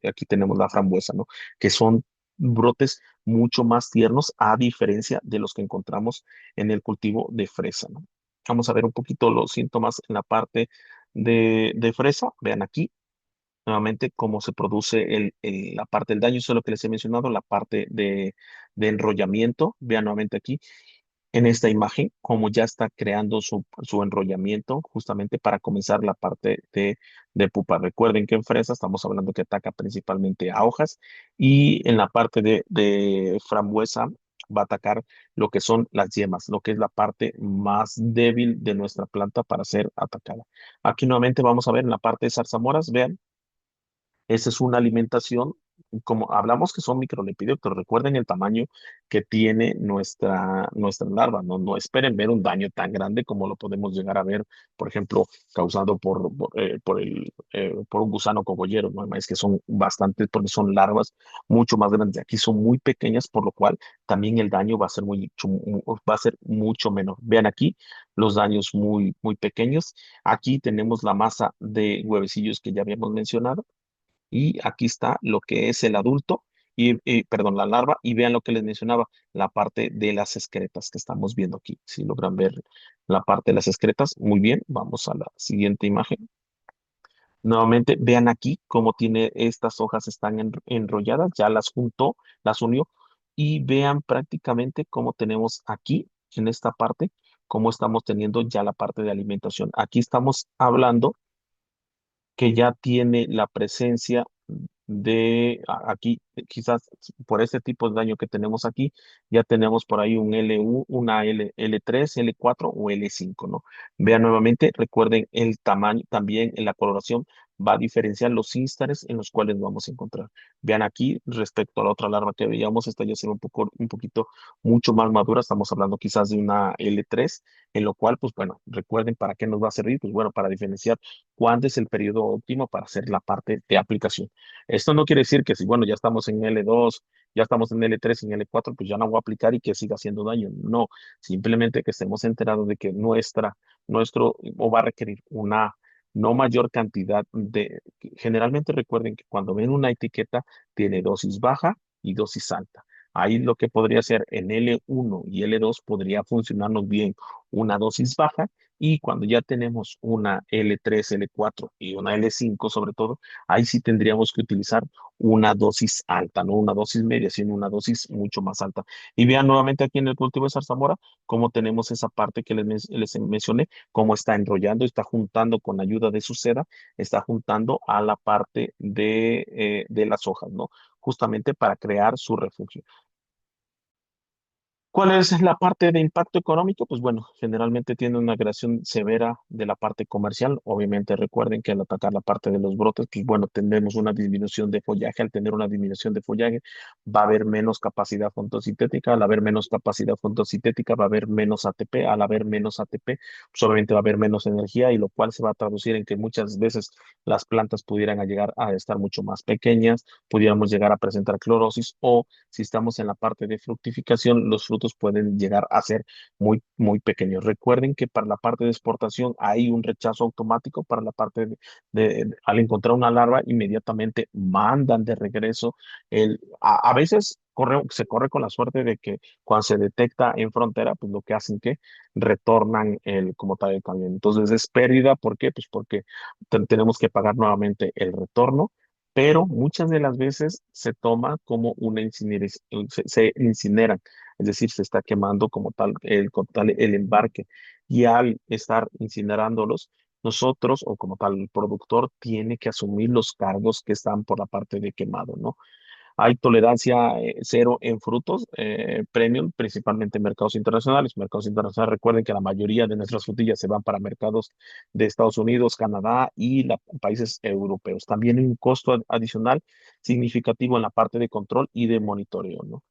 aquí tenemos la frambuesa, ¿no? Que son brotes mucho más tiernos a diferencia de los que encontramos en el cultivo de fresa, ¿no? Vamos a ver un poquito los síntomas en la parte de fresa. Vean aquí nuevamente cómo se produce la parte del daño. Eso es lo que les he mencionado, la parte de enrollamiento. Vean nuevamente aquí en esta imagen, como ya está creando su enrollamiento justamente para comenzar la parte de pupa. Recuerden que en fresa estamos hablando que ataca principalmente a hojas y en la parte de frambuesa va a atacar lo que son las yemas, lo que es la parte más débil de nuestra planta para ser atacada. Aquí nuevamente vamos a ver en la parte de zarzamoras, vean, esa es una alimentación, como hablamos que son microlepidópteros, recuerden el tamaño que tiene nuestra larva. No, no esperen ver un daño tan grande como lo podemos llegar a ver, por ejemplo, causado por un gusano cogollero, ¿no? Es que son bastantes porque son larvas mucho más grandes. Aquí son muy pequeñas, por lo cual también el daño va a ser mucho menor. Vean aquí los daños muy, muy pequeños. Aquí tenemos la masa de huevecillos que ya habíamos mencionado y aquí está lo que es el adulto perdón, la larva, y vean lo que les mencionaba, la parte de las excretas que estamos viendo aquí. Si logran ver la parte de las excretas, muy bien, vamos a la siguiente imagen. Nuevamente, vean aquí cómo tiene estas hojas están enrolladas, ya las juntó, las unió, y vean prácticamente cómo tenemos aquí, en esta parte, cómo estamos teniendo ya la parte de alimentación. Aquí estamos hablando que ya tiene la presencia aquí, quizás por este tipo de daño que tenemos aquí, ya tenemos por ahí un una L3, L4 o L5, ¿no? Vean nuevamente, recuerden el tamaño, también en la coloración va a diferenciar los instares en los cuales vamos a encontrar. Vean aquí, respecto a la otra larva que veíamos, esta ya se ve un poquito mucho más madura, estamos hablando quizás de una L3, en lo cual, pues bueno, recuerden para qué nos va a servir, pues bueno, para diferenciar cuándo es el periodo óptimo para hacer la parte de aplicación. Esto no quiere decir que si, bueno, ya estamos en L2, ya estamos en L3, en L4, pues ya no voy a aplicar y que siga haciendo daño. No, simplemente que estemos enterados de que nuestro, o va a requerir una no mayor cantidad generalmente recuerden que cuando ven una etiqueta tiene dosis baja y dosis alta. Ahí lo que podría ser en L1 y L2 podría funcionarnos bien una dosis baja y cuando ya tenemos una L3, L4 y una L5 sobre todo, ahí sí tendríamos que utilizar una dosis alta, no una dosis media, sino una dosis mucho más alta. Y vean nuevamente aquí en el cultivo de zarzamora cómo tenemos esa parte que les mencioné, cómo está enrollando, está juntando con ayuda de su seda, está juntando a la parte de las hojas, ¿no? Justamente para crear su refugio. ¿Cuál es la parte de impacto económico? Pues bueno, generalmente tiene una agresión severa de la parte comercial. Obviamente recuerden que al atacar la parte de los brotes, pues bueno, tendremos una disminución de follaje. Al tener una disminución de follaje, va a haber menos capacidad fotosintética. Al haber menos capacidad fotosintética, va a haber menos ATP. Al haber menos ATP, pues obviamente va a haber menos energía y lo cual se va a traducir en que muchas veces las plantas pudieran llegar a estar mucho más pequeñas, pudiéramos llegar a presentar clorosis o si estamos en la parte de fructificación, los frutos pueden llegar a ser muy, muy pequeños. Recuerden que para la parte de exportación hay un rechazo automático para la parte al encontrar una larva, inmediatamente mandan de regreso. A veces se corre con la suerte de que cuando se detecta en frontera, pues lo que hacen que retornan como tal el camión. Entonces es pérdida, ¿por qué? Pues porque tenemos que pagar nuevamente el retorno, pero muchas de las veces se toma como una incineración, se incineran, es decir, se está quemando como tal el embarque. Y al estar incinerándolos, nosotros o como tal el productor tiene que asumir los cargos que están por la parte de quemado, ¿no? Hay tolerancia cero en frutos premium, principalmente en mercados internacionales. Mercados internacionales, recuerden que la mayoría de nuestras frutillas se van para mercados de Estados Unidos, Canadá y países europeos. También hay un costo adicional significativo en la parte de control y de monitoreo, ¿no?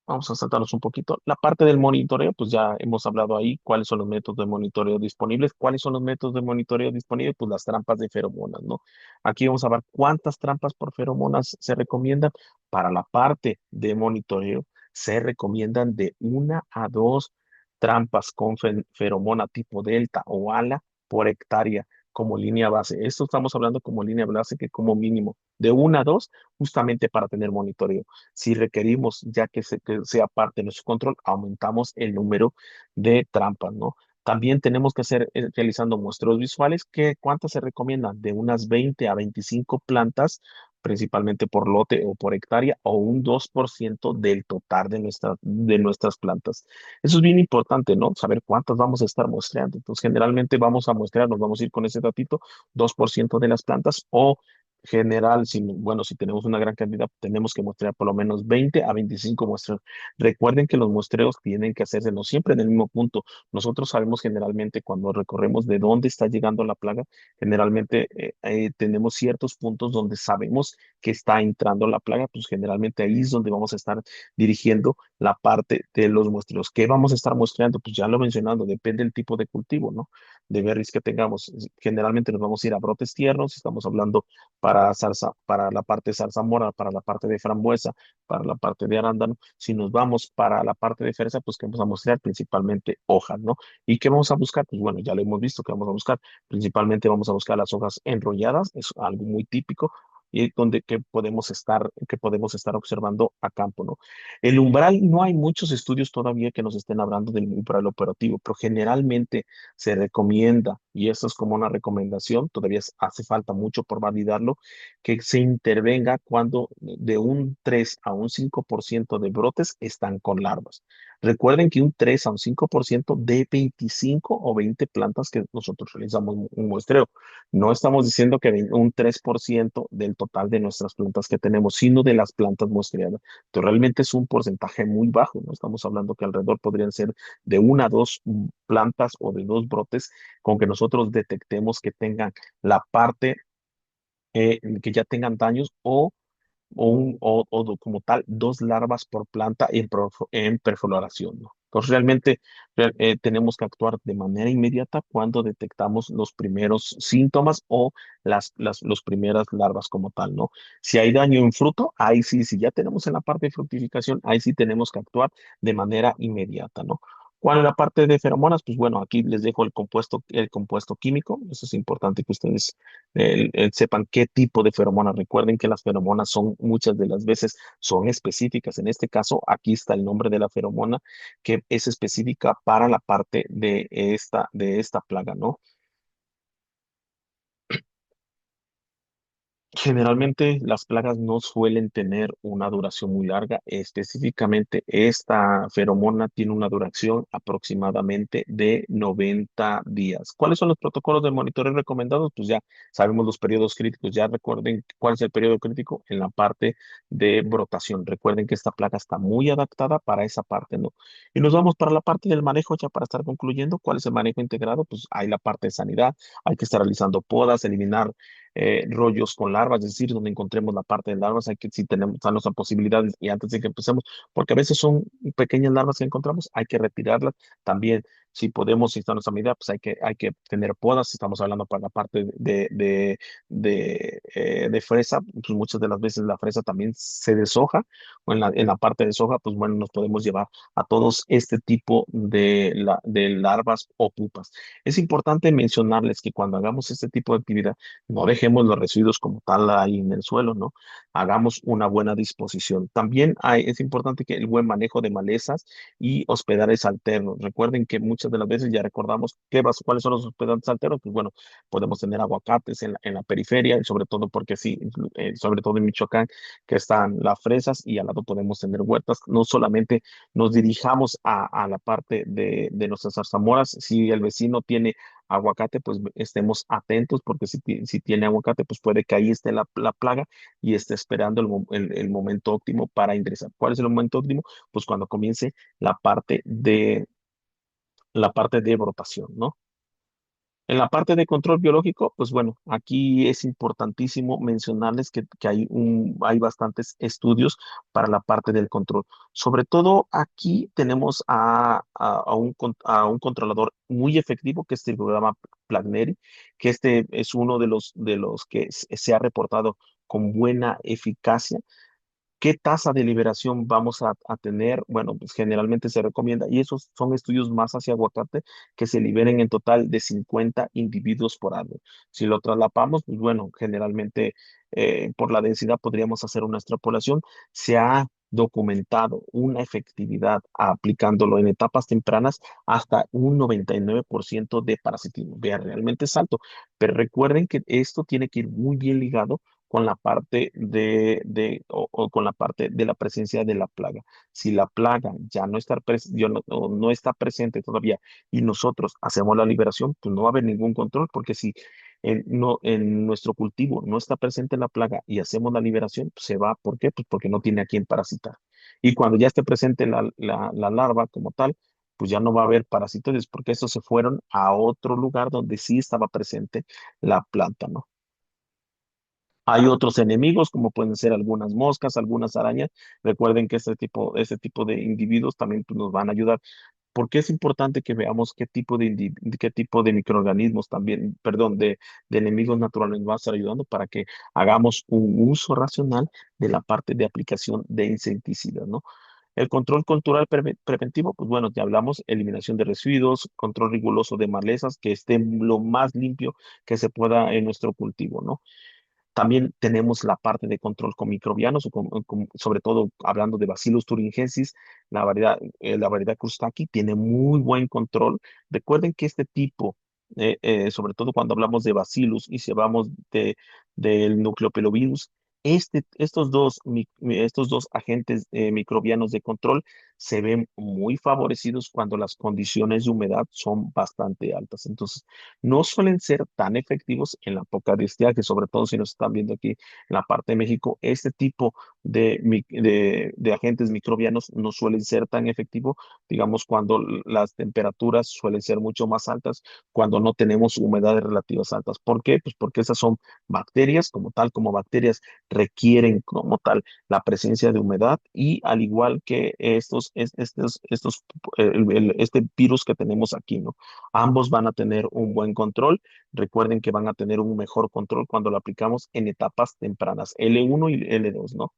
Vamos a saltarnos un poquito. La parte del monitoreo, pues ya hemos hablado ahí cuáles son los métodos de monitoreo disponibles. ¿Cuáles son los métodos de monitoreo disponibles? Pues las trampas de feromonas, ¿no? Aquí vamos a ver cuántas trampas por feromonas se recomiendan. Para la parte de monitoreo, se recomiendan de una a dos trampas con feromona tipo delta o ala por hectárea como línea base. Esto estamos hablando como línea base que como mínimo de una a dos justamente para tener monitoreo. Si requerimos, ya que sea parte de nuestro control, aumentamos el número de trampas, ¿no? También tenemos que hacer, realizando muestreos visuales, que ¿cuántas se recomiendan? De unas 20 a 25 plantas, principalmente por lote o por hectárea, o un 2% del total de nuestras plantas. Eso es bien importante, ¿no? Saber cuántas vamos a estar muestreando. Entonces, generalmente vamos a muestrear, nos vamos a ir con ese datito, 2% de las plantas o general, si, bueno, si tenemos una gran cantidad, tenemos que mostrar por lo menos 20 a 25 muestreos. Recuerden que los muestreos tienen que hacerse no siempre en el mismo punto. Nosotros sabemos generalmente cuando recorremos de dónde está llegando la plaga, generalmente tenemos ciertos puntos donde sabemos que está entrando la plaga, pues generalmente ahí es donde vamos a estar dirigiendo la parte de los muestreos. ¿Qué vamos a estar muestreando? Pues ya lo mencionando, depende del tipo de cultivo, ¿no? De berries que tengamos. Generalmente nos vamos a ir a brotes tiernos, estamos hablando para zarza, para la parte de zarzamora, para la parte de frambuesa, para la parte de arándano. Si nos vamos para la parte de fresa, pues que vamos a mostrar principalmente hojas, ¿no? ¿Y qué vamos a buscar? Pues bueno, ya lo hemos visto que vamos a buscar. Principalmente vamos a buscar las hojas enrolladas, es algo muy típico y donde que podemos estar observando a campo, ¿no? El umbral, no hay muchos estudios todavía que nos estén hablando del umbral operativo, pero generalmente se recomienda, y esto es como una recomendación, todavía hace falta mucho por validarlo, que se intervenga cuando de un 3 a un 5% de brotes están con larvas. Recuerden que un 3 a un 5% de 25 o 20 plantas que nosotros realizamos un muestreo. No estamos diciendo que un 3% del total de nuestras plantas que tenemos, sino de las plantas muestreadas. Entonces, realmente es un porcentaje muy bajo, ¿no? Estamos hablando que alrededor podrían ser de una a dos plantas o de dos brotes con que nosotros detectemos que tengan la parte, que ya tengan daños o como tal dos larvas por planta en perfloración, ¿no? Entonces realmente tenemos que actuar de manera inmediata cuando detectamos los primeros síntomas o los primeras larvas como tal, ¿no? Si hay daño en fruto, ahí sí, si ya tenemos en la parte de fructificación, ahí sí tenemos que actuar de manera inmediata, ¿no? ¿Cuál es la parte de feromonas? Pues bueno, aquí les dejo el compuesto químico. Eso es importante que ustedes sepan qué tipo de feromonas. Recuerden que las feromonas son muchas de las veces son específicas. En este caso, aquí está el nombre de la feromona que es específica para la parte de esta plaga, ¿no? Generalmente las plagas no suelen tener una duración muy larga. Específicamente, esta feromona tiene una duración aproximadamente de 90 días. ¿Cuáles son los protocolos de monitoreo recomendados? Pues ya sabemos los periodos críticos. Ya recuerden cuál es el periodo crítico en la parte de brotación. Recuerden que esta plaga está muy adaptada para esa parte, ¿no? Y nos vamos para la parte del manejo, ya para estar concluyendo. ¿Cuál es el manejo integrado? Pues hay la parte de sanidad. Hay que estar realizando podas, eliminar rollos con larvas, es decir, donde encontremos la parte de larvas, hay que, si tenemos, están las posibilidades y antes de que empecemos, porque a veces son pequeñas larvas que encontramos, hay que retirarlas. También, si podemos, si está nuestra medida, pues hay que tener podas, si estamos hablando para la parte de fresa, pues muchas de las veces la fresa también se deshoja, o en la parte de soja, pues bueno, nos podemos llevar a todos este tipo de larvas o pupas. Es importante mencionarles que cuando hagamos este tipo de actividad, no dejemos los residuos como tal ahí en el suelo, ¿no? Hagamos una buena disposición. También es importante que el buen manejo de malezas y hospedajes alternos. Recuerden que muchas de las veces ya recordamos cuáles son los hospedajes alternos. Pues bueno, podemos tener aguacates en la periferia, y sobre todo porque sí, sobre todo en Michoacán, que están las fresas y al lado podemos tener huertas. No solamente nos dirijamos a la parte de nuestras zarzamoras, si el vecino tiene aguacate, pues estemos atentos porque si tiene aguacate, pues puede que ahí esté la plaga y esté esperando el momento óptimo para ingresar. ¿Cuál es el momento óptimo? Pues cuando comience la parte de brotación, ¿no? En la parte de control biológico, pues bueno, aquí es importantísimo mencionarles que hay bastantes estudios para la parte del control. Sobre todo aquí tenemos a un controlador muy efectivo, que es el programa Plagneri, que este es uno de los que se ha reportado con buena eficacia. ¿Qué tasa de liberación vamos a tener? Bueno, pues generalmente se recomienda, y esos son estudios más hacia aguacate, que se liberen en total de 50 individuos por árbol. Si lo traslapamos, pues bueno, generalmente por la densidad podríamos hacer una extrapolación. Se ha documentado una efectividad aplicándolo en etapas tempranas hasta un 99% de parasitismo. Vea, realmente es alto, pero recuerden que esto tiene que ir muy bien ligado con la parte o con la parte de la presencia de la plaga. Si la plaga ya no está, o no está presente todavía y nosotros hacemos la liberación, pues no va a haber ningún control, porque si en nuestro cultivo no está presente la plaga y hacemos la liberación, pues se va. ¿Por qué? Pues porque no tiene a quién parasitar. Y cuando ya esté presente la larva como tal, pues ya no va a haber parasitoides, porque estos se fueron a otro lugar donde sí estaba presente la planta, ¿no? Hay otros enemigos, como pueden ser algunas moscas, algunas arañas. Recuerden que este tipo de individuos también, pues, nos van a ayudar. Porque es importante que veamos qué tipo de microorganismos también, perdón, de enemigos naturales nos va a estar ayudando, para que hagamos un uso racional de la parte de aplicación de insecticidas, ¿no? El control cultural preventivo, pues bueno, ya hablamos: eliminación de residuos, control riguroso de malezas, que esté lo más limpio que se pueda en nuestro cultivo, ¿no? También tenemos la parte de control con microbianos, sobre todo hablando de Bacillus thuringiensis. La variedad Krustaki tiene muy buen control. Recuerden que este tipo, sobre todo cuando hablamos de Bacillus y si hablamos del nucleopilovirus, estos dos agentes microbianos de control se ven muy favorecidos cuando las condiciones de humedad son bastante altas. Entonces, no suelen ser tan efectivos en la poca estiaje, sobre todo si nos están viendo aquí en la parte de México. Este tipo de agentes microbianos no suelen ser tan efectivos, digamos, cuando las temperaturas suelen ser mucho más altas, cuando no tenemos humedades relativas altas. ¿Por qué? Pues porque esas son bacterias, como bacterias requieren como tal la presencia de humedad, y al igual que este virus que tenemos aquí, ¿no? Ambos van a tener un buen control. Recuerden que van a tener un mejor control cuando lo aplicamos en etapas tempranas, L1 y L2, ¿no?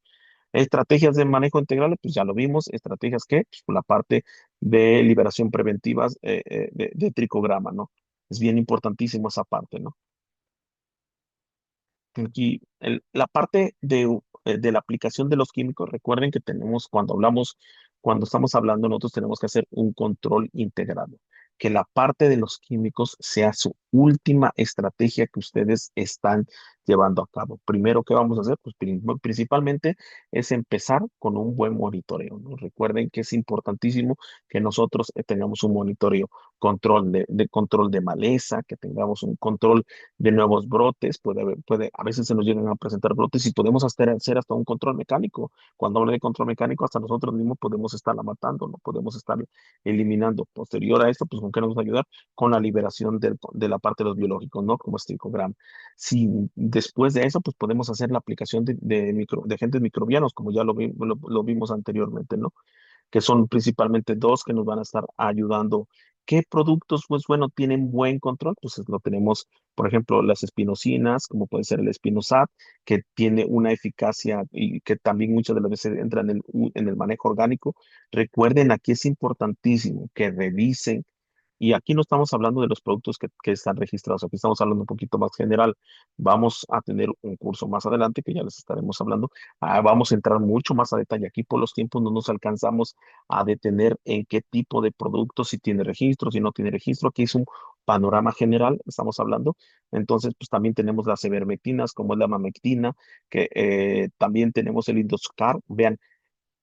Estrategias de manejo integral, pues ya lo vimos. Estrategias que, pues, por la parte de liberación preventiva de tricograma, ¿no? Es bien importantísimo esa parte, ¿no? Aquí, la parte de la aplicación de los químicos. Recuerden que cuando estamos hablando, nosotros tenemos que hacer un control integrado. Que la parte de los químicos sea su última estrategia que ustedes están llevando a cabo. Primero, ¿qué vamos a hacer? Pues principalmente es empezar con un buen monitoreo, ¿no? Recuerden que es importantísimo que nosotros tengamos un monitoreo, control de maleza, que tengamos un control de nuevos brotes. A veces se nos llegan a presentar brotes y podemos hacer hasta un control mecánico. Cuando hablo de control mecánico, hasta nosotros mismos podemos estarla matando, no podemos estar eliminando. Posterior a esto, pues ¿con qué nos va a ayudar? Con la liberación de la parte de los biológicos, ¿no? Como este Tricogram. Si después de eso, pues podemos hacer la aplicación de agentes microbianos, como ya lo vimos anteriormente, ¿no? Que son principalmente dos que nos van a estar ayudando. ¿Qué productos, pues bueno, tienen buen control? Pues lo tenemos, por ejemplo, las espinocinas, como puede ser el espinosat, que tiene una eficacia y que también muchas de las veces entra en el manejo orgánico. Recuerden, aquí es importantísimo que revisen, y aquí no estamos hablando de los productos que están registrados, aquí estamos hablando un poquito más general. Vamos a tener un curso más adelante que ya les estaremos hablando. Vamos a entrar mucho más a detalle. Aquí por los tiempos no nos alcanzamos a detener en qué tipo de productos, si tiene registro, si no tiene registro. Aquí es un panorama general, estamos hablando. Entonces, pues también tenemos las ivermectinas, como es la mamectina, que también tenemos el Indoscar. Vean,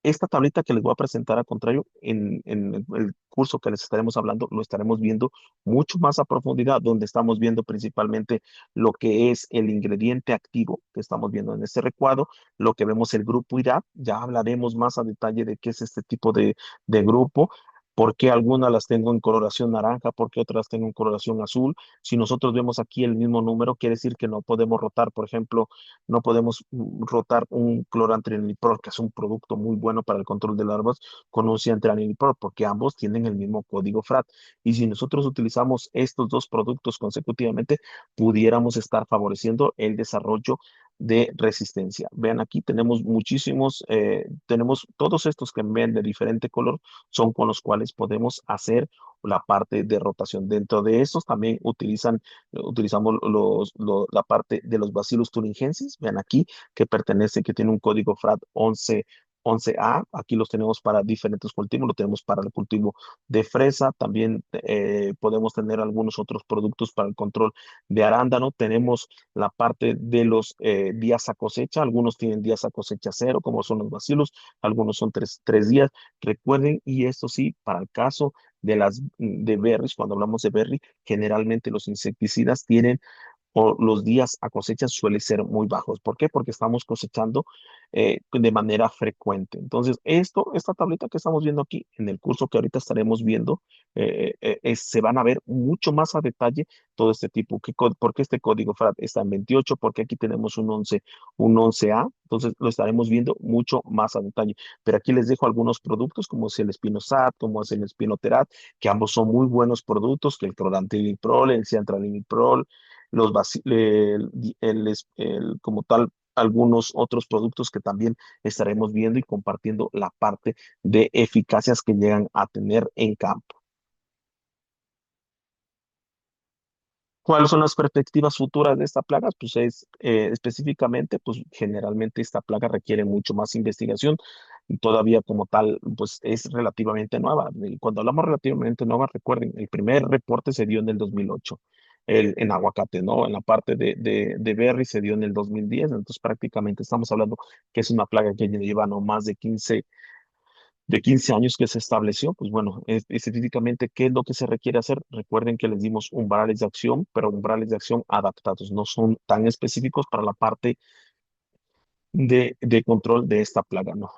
esta tablita que les voy a presentar, al contrario, en el curso que les estaremos hablando, lo estaremos viendo mucho más a profundidad, donde estamos viendo principalmente lo que es el ingrediente activo que estamos viendo en este recuadro, lo que vemos el grupo IRAP. Ya hablaremos más a detalle de qué es este tipo de grupo. ¿Por qué algunas las tengo en coloración naranja? ¿Por qué otras tengo en coloración azul? Si nosotros vemos aquí el mismo número, quiere decir que no podemos rotar, por ejemplo, no podemos rotar un clorantrieniliprol, que es un producto muy bueno para el control de larvas, con un ciantrieniliprol, porque ambos tienen el mismo código FRAT. Y si nosotros utilizamos estos dos productos consecutivamente, pudiéramos estar favoreciendo el desarrollo de resistencia. Vean, aquí tenemos muchísimos, tenemos todos estos que ven de diferente color, son con los cuales podemos hacer la parte de rotación. Dentro de estos también utilizamos la parte de los Bacillus thuringiensis. Vean aquí que pertenece, que tiene un código FRAT 11A. Aquí los tenemos para diferentes cultivos. Lo tenemos para el cultivo de fresa. También podemos tener algunos otros productos para el control de arándano. Tenemos la parte de los días a cosecha. Algunos tienen días a cosecha cero, como son los Bacillus. Algunos son tres días. Recuerden, y esto sí, para el caso de berries, cuando hablamos de berry, generalmente los insecticidas tienen o los días a cosecha suelen ser muy bajos. ¿Por qué? Porque estamos cosechando de manera frecuente. Entonces, esta tablita que estamos viendo aquí en el curso que ahorita estaremos viendo, se van a ver mucho más a detalle todo este tipo. ¿Por qué este código FRAT está en 28? Porque aquí tenemos un 11A. Entonces, lo estaremos viendo mucho más a detalle. Pero aquí les dejo algunos productos, como es el Spinosad, como es el Spinoterat, que ambos son muy buenos productos, que el clorantiliniprol, el ciantraliniprol, como tal, algunos otros productos que también estaremos viendo y compartiendo la parte de eficacias que llegan a tener en campo. ¿Cuáles son las perspectivas futuras de esta plaga? Pues es específicamente, pues generalmente esta plaga requiere mucho más investigación. Y todavía como tal, pues es relativamente nueva. Y cuando hablamos relativamente nueva, recuerden, el primer reporte se dio en el 2008, en aguacate, ¿no? En la parte de berry se dio en el 2010. Entonces prácticamente estamos hablando que es una plaga que lleva no más de 15 años que se estableció. Pues bueno, específicamente, ¿qué es lo que se requiere hacer? Recuerden que les dimos umbrales de acción, pero umbrales de acción adaptados, no son tan específicos para la parte de control de esta plaga, ¿no?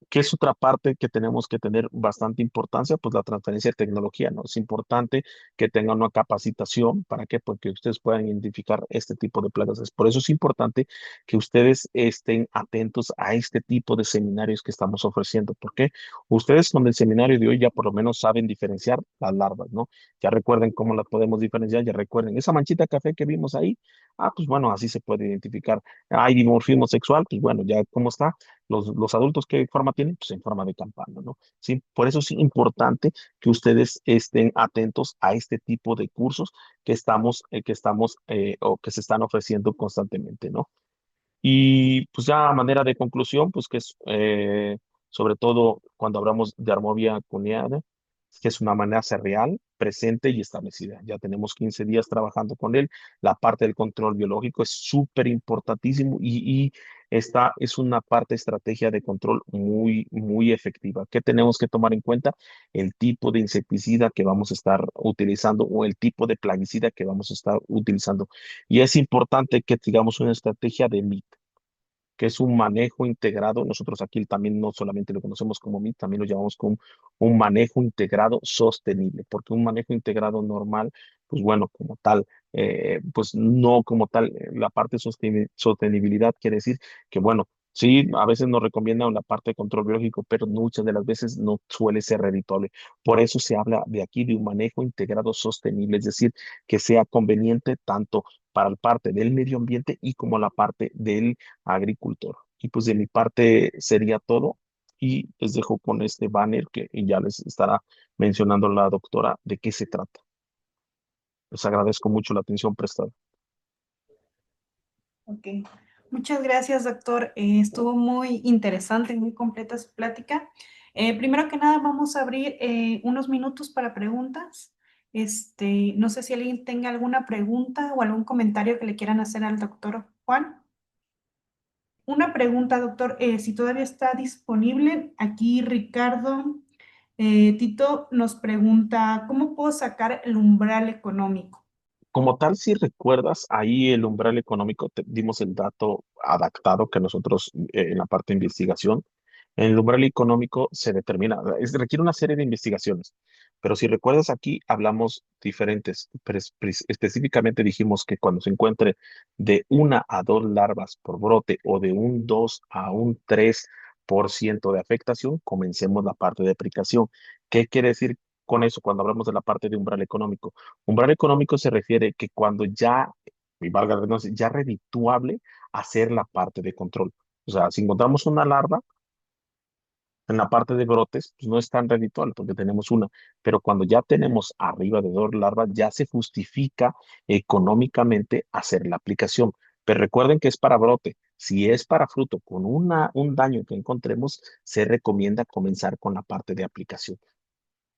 ¿Qué es otra parte que tenemos que tener bastante importancia? Pues la transferencia de tecnología, ¿no? Es importante que tengan una capacitación. ¿Para qué? Porque ustedes puedan identificar este tipo de plagas. Por eso es importante que ustedes estén atentos a este tipo de seminarios que estamos ofreciendo. Porque ustedes con el seminario de hoy ya por lo menos saben diferenciar las larvas, ¿no? Ya recuerden cómo las podemos diferenciar, ya recuerden esa manchita café que vimos ahí. Ah, pues bueno, así se puede identificar. Hay dimorfismo sexual, pues bueno, ya cómo está. Los adultos, ¿qué forma tienen? Pues en forma de campana, ¿no? Sí, por eso es importante que ustedes estén atentos a este tipo de cursos o que se están ofreciendo constantemente, ¿no? Y pues ya a manera de conclusión, pues que es sobre todo cuando hablamos de Armovia cuneata, que es una amenaza real, presente y establecida. Ya tenemos 15 días trabajando con él. La parte del control biológico es súper importantísimo y esta es una parte estrategia de control muy, muy efectiva. ¿Qué tenemos que tomar en cuenta? El tipo de insecticida que vamos a estar utilizando o el tipo de plaguicida que vamos a estar utilizando. Y es importante que tengamos una estrategia de MIT, que es un manejo integrado. Nosotros aquí también no solamente lo conocemos como MIT, también lo llamamos como un manejo integrado sostenible, porque un manejo integrado normal, pues bueno, como tal, pues no como tal, la parte de sostenibilidad quiere decir que, bueno, sí, a veces nos recomiendan la parte de control biológico, pero muchas de las veces no suele ser redituable. Por eso se habla de aquí de un manejo integrado sostenible, es decir, que sea conveniente tanto para la parte del medio ambiente y como la parte del agricultor. Y pues de mi parte sería todo y les dejo con este banner que ya les estará mencionando la doctora de qué se trata. Les agradezco mucho la atención prestada. Ok. Muchas gracias, doctor. Estuvo muy interesante, muy completa su plática. Primero que nada, vamos a abrir unos minutos para preguntas. No sé si alguien tenga alguna pregunta o algún comentario que le quieran hacer al doctor Juan. Una pregunta, doctor, si todavía está disponible. Aquí Ricardo Tito nos pregunta, ¿cómo puedo sacar el umbral económico? Como tal, si recuerdas, ahí el umbral económico, dimos el dato adaptado que nosotros en la parte de investigación. El umbral económico se determina, requiere una serie de investigaciones, pero si recuerdas aquí hablamos diferentes, específicamente dijimos que cuando se encuentre de 1 a 2 larvas por brote o de un 2 a un 3% de afectación, comencemos la parte de aplicación. ¿Qué quiere decir con eso cuando hablamos de la parte de umbral económico? Umbral económico se refiere que cuando ya, y valga la redundancia, ya redituable hacer la parte de control. O sea, si encontramos una larva, en la parte de brotes, pues no es tan redituable porque tenemos una, pero cuando ya tenemos arriba de 2 larvas, ya se justifica económicamente hacer la aplicación. Pero recuerden que es para brote. Si es para fruto con un daño que encontremos, se recomienda comenzar con la parte de aplicación.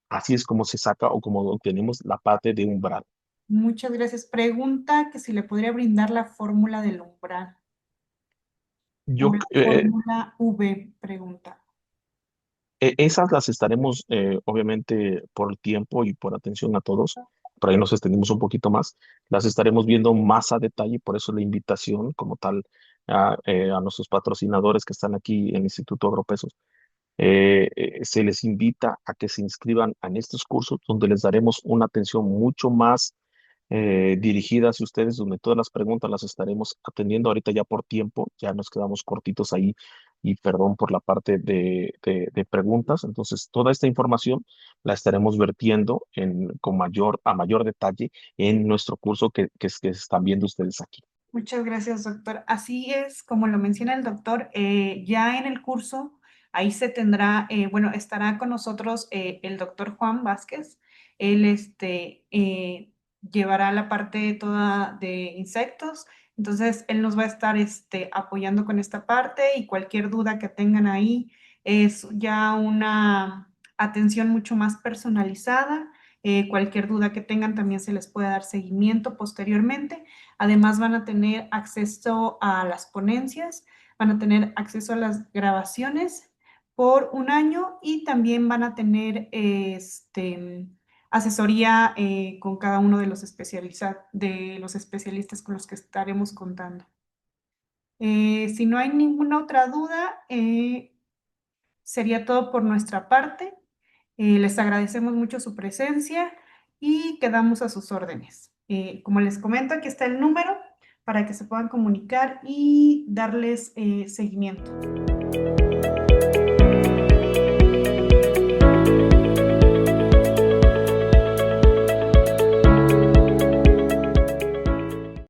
Así es como se saca o como obtenemos la parte de umbral. Muchas gracias. Pregunta que si le podría brindar la fórmula del umbral o Yo, la fórmula V, pregunta. Esas las estaremos, obviamente, por el tiempo y por atención a todos. Por ahí nos extendimos un poquito más. Las estaremos viendo más a detalle, por eso la invitación como tal a nuestros patrocinadores que están aquí en Instituto Agropesos. Se les invita a que se inscriban en estos cursos donde les daremos una atención mucho más dirigida hacia ustedes, donde todas las preguntas las estaremos atendiendo ahorita ya por tiempo, ya nos quedamos cortitos ahí y perdón por la parte de preguntas. Entonces, toda esta información la estaremos vertiendo a mayor detalle en nuestro curso que están viendo ustedes aquí. Muchas gracias, doctor. Así es, como lo menciona el doctor, ya en el curso, ahí se tendrá, bueno, estará con nosotros el doctor Juan Vázquez. Él llevará la parte toda de insectos. Entonces, él nos va a estar apoyando con esta parte y cualquier duda que tengan ahí es ya una atención mucho más personalizada. Cualquier duda que tengan también se les puede dar seguimiento posteriormente. Además van a tener acceso a las ponencias, van a tener acceso a las grabaciones por un año y también van a tener asesoría con cada uno de de los especialistas con los que estaremos contando. Si no hay ninguna otra duda, sería todo por nuestra parte. Les agradecemos mucho su presencia y quedamos a sus órdenes. Como les comento, aquí está el número para que se puedan comunicar y darles seguimiento.